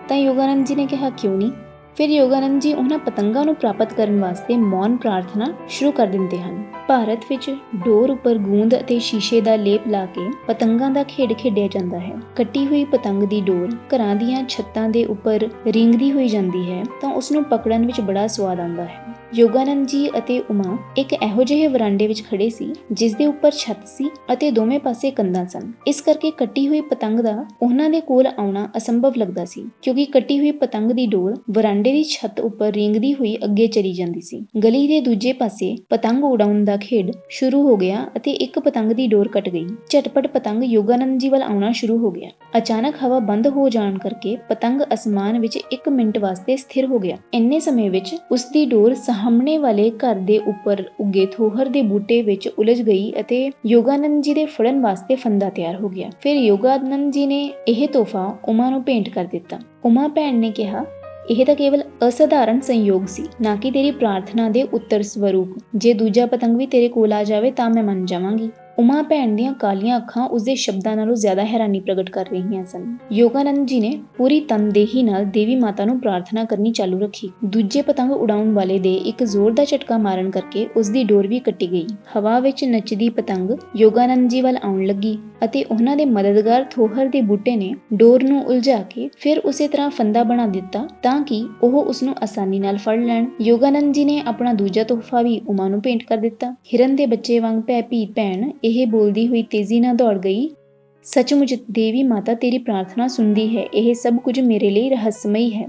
A: ਤਾਂ ਯੋਗਾਨੰਦ ਜੀ ਨੇ ਕਿਹਾ, ਕਿਉਂ ਨਹੀਂ? ਫਿਰ ਯੋਗਾਨੰਦ ਜੀ ਉਹਨਾਂ ਪਤੰਗਾਂ ਨੂੰ ਪ੍ਰਾਪਤ ਕਰਨ ਵਾਸਤੇ ਮੌਨ ਪ੍ਰਾਰਥਨਾ ਸ਼ੁਰੂ ਕਰ ਦਿੰਦੇ ਹਨ। ਭਾਰਤ ਵਿੱਚ ਡੋਰ ਉੱਪਰ ਗੂੰਦ ਅਤੇ ਸ਼ੀਸ਼ੇ ਦਾ ਲੇਪ ਲਾ ਕੇ ਪਤੰਗਾਂ ਦਾ ਖੇਡ ਖੇਡਿਆ ਜਾਂਦਾ ਹੈ। ਕੱਟੀ ਹੋਈ ਪਤੰਗ ਦੀ ਡੋਰ ਘਰਾਂ ਦੀਆਂ ਛੱਤਾਂ ਦੇ ਉੱਪਰ ਰਿੰਗਦੀ ਹੋਈ ਜਾਂਦੀ ਹੈ ਤਾਂ ਉਸ ਨੂੰ ਪਕੜਨ ਵਿੱਚ ਬੜਾ ਸਵਾਦ ਆਉਂਦਾ ਹੈ। ਯੋਗਾਨੰਦ ਜੀ ਅਤੇ ਉਮਾ ਇੱਕ ਇਹੋ ਜਿਹੇ ਵਰਾਂਡੇ ਵਿੱਚ ਖੜੇ ਸੀ ਜਿਸ ਦੇ ਉੱਪਰ ਛੱਤ ਸੀ ਅਤੇ ਦੋਵੇਂ ਪਾਸੇ ਕੰਧਾਂ ਸਨ। ਇਸ ਕਰਕੇ ਕੱਟੀ ਹੋਈ ਪਤੰਗ ਦਾ ਉਹਨਾਂ ਦੇ ਕੋਲ ਆਉਣਾ ਅਸੰਭਵ ਲੱਗਦਾ ਸੀ, ਕਿਉਂਕਿ ਕੱਟੀ ਹੋਈ ਪਤੰਗ ਦੀ ਡੋਰ ਵਰਾਂਡੇ ਦੀ ਛੱਤ ਉੱਪਰ ਰਿੰਗਦੀ ਹੋਈ ਅੱਗੇ ਚਲੀ ਜਾਂਦੀ ਸੀ। ਗਲੀ ਦੇ ਦੂਜੇ ਪਾਸੇ ਪਤੰਗ ਉਡਾਉਣ ਦਾ ਖੇਡ ਸ਼ੁਰੂ ਹੋ ਗਿਆ ਅਤੇ ਇੱਕ ਪਤੰਗ ਦੀ ਡੋਰ ਕੱਟ ਗਈ। ਝਟਪਟ ਪਤੰਗ ਯੋਗਾਨੰਦ ਜੀ ਵੱਲ ਆਉਣਾ ਸ਼ੁਰੂ ਹੋ ਗਿਆ। ਅਚਾਨਕ ਹਵਾ ਬੰਦ ਹੋ ਜਾਣ ਕਰਕੇ ਪਤੰਗ ਅਸਮਾਨ ਵਿੱਚ 1 ਮਿੰਟ ਵਾਸਤੇ ਸਥਿਰ ਹੋ ਗਿਆ। ਇੰਨੇ ਸਮੇਂ ਵਿੱਚ ਉਸ ਦੀ ਡੋਰ ਸਾਹਮਣੇ ਵਾਲੇ ਘਰ ਦੇ ਉੱਪਰ ਉੱਗੇ ਥੋਹਰ ਦੇ ਬੂਟੇ ਵਿੱਚ ਉਲਝ ਗਈ ਅਤੇ ਯੋਗਾਨੰਦ ਜੀ ਦੇ ਫੜਨ ਵਾਸਤੇ ਫੰਦਾ ਤਿਆਰ ਹੋ ਗਿਆ। ਫਿਰ ਯੋਗਾਨੰਦ ਜੀ ਨੇ ਇਹ ਤੋਹਫਾ ਉਮਾ ਨੂੰ ਭੇਂਟ ਕਰ ਦਿੱਤਾ। ਉਮਾ ਭੈਣ ਨੇ ਕਿਹਾ, ਇਹ ਤਾਂ ਕੇਵਲ ਅਸਧਾਰਨ ਸੰਯੋਗ ਸੀ, ਨਾ ਕਿ ਤੇਰੀ ਪ੍ਰਾਰਥਨਾ ਦੇ ਉੱਤਰ ਸਵਰੂਪ। ਜੇ ਦੂਜਾ ਪਤੰਗ ਵੀ ਤੇਰੇ ਕੋਲ ਆ ਜਾਵੇ ਤਾਂ ਮੈਂ ਮੰਨ ਜਾਵਾਂਗੀ। ਉਮਾ ਭੈਣ ਦੀਆਂ ਕਾਲੀਆਂ ਅੱਖਾਂ ਉਸਦੇ ਸ਼ਬਦਾਂ ਨਾਲੋਂ ਜ਼ਿਆਦਾ ਹੈਰਾਨੀ ਪ੍ਰਗਟ ਕਰ ਰਹੀਆਂ ਸਨ। ਯੋਗਾਨੰਦ ਜੀ ਨੇ ਪੂਰੀ ਤਨਦੇਹੀ ਨਾਲ ਦੇਵੀ ਮਾਤਾ ਨੂੰ ਪ੍ਰਾਰਥਨਾ ਕਰਨੀ ਚਾਲੂ ਰੱਖੀ। ਦੂਜੇ ਪਤੰਗ ਉਡਾਉਣ ਵਾਲੇ ਦੇ ਇੱਕ ਜ਼ੋਰ ਦਾ ਝਟਕਾ ਮਾਰਨ ਕਰਕੇ ਉਸਦੀ ਡੋਰ ਵੀ ਕੱਟੀ ਗਈ। ਹਵਾ ਵਿੱਚ ਨੱਚਦੀ ਪਤੰਗ ਯੋਗਾਨੰਦ ਜੀ ਵੱਲ ਆਉਣ ਲੱਗੀ ਅਤੇ ਉਹਨਾਂ ਦੇ ਮਦਦਗਾਰ ਥੋਹਰ ਦੇ ਬੂਟੇ ਨੇ ਡੋਰ ਨੂੰ ਉਲਝਾ ਕੇ ਫਿਰ ਉਸੇ ਤਰ੍ਹਾਂ ਫੰਦਾ ਬਣਾ ਦਿੱਤਾ ਤਾਂ ਕਿ ਉਹ ਉਸਨੂੰ ਆਸਾਨੀ ਨਾਲ ਫੜ ਲੈਣ। ਯੋਗਾਨੰਦ ਜੀ ਨੇ ਆਪਣਾ ਦੂਜਾ ਤੋਹਫਾ ਵੀ ਉਮਾ ਨੂੰ ਭੇਂਟ ਕਰ ਦਿੱਤਾ। ਹਿਰਨ ਦੇ ਬੱਚੇ ਵਾਂਗ ਭੈ-ਭੀ ਭੈਣ ਇਹ ਬੋਲਦੀ ਹੋਈ ਤੇਜ਼ੀ ਨਾਲ ਦੌੜ ਗਈ, ਸੱਚਮੁੱਚ ਦੇਵੀ ਮਾਤਾ ਤੇਰੀ ਪ੍ਰਾਰਥਨਾ ਸੁਣਦੀ ਹੈ। ਇਹ ਸਭ ਕੁਝ ਮੇਰੇ ਲਈ ਰਹੱਸਮਈ ਹੈ।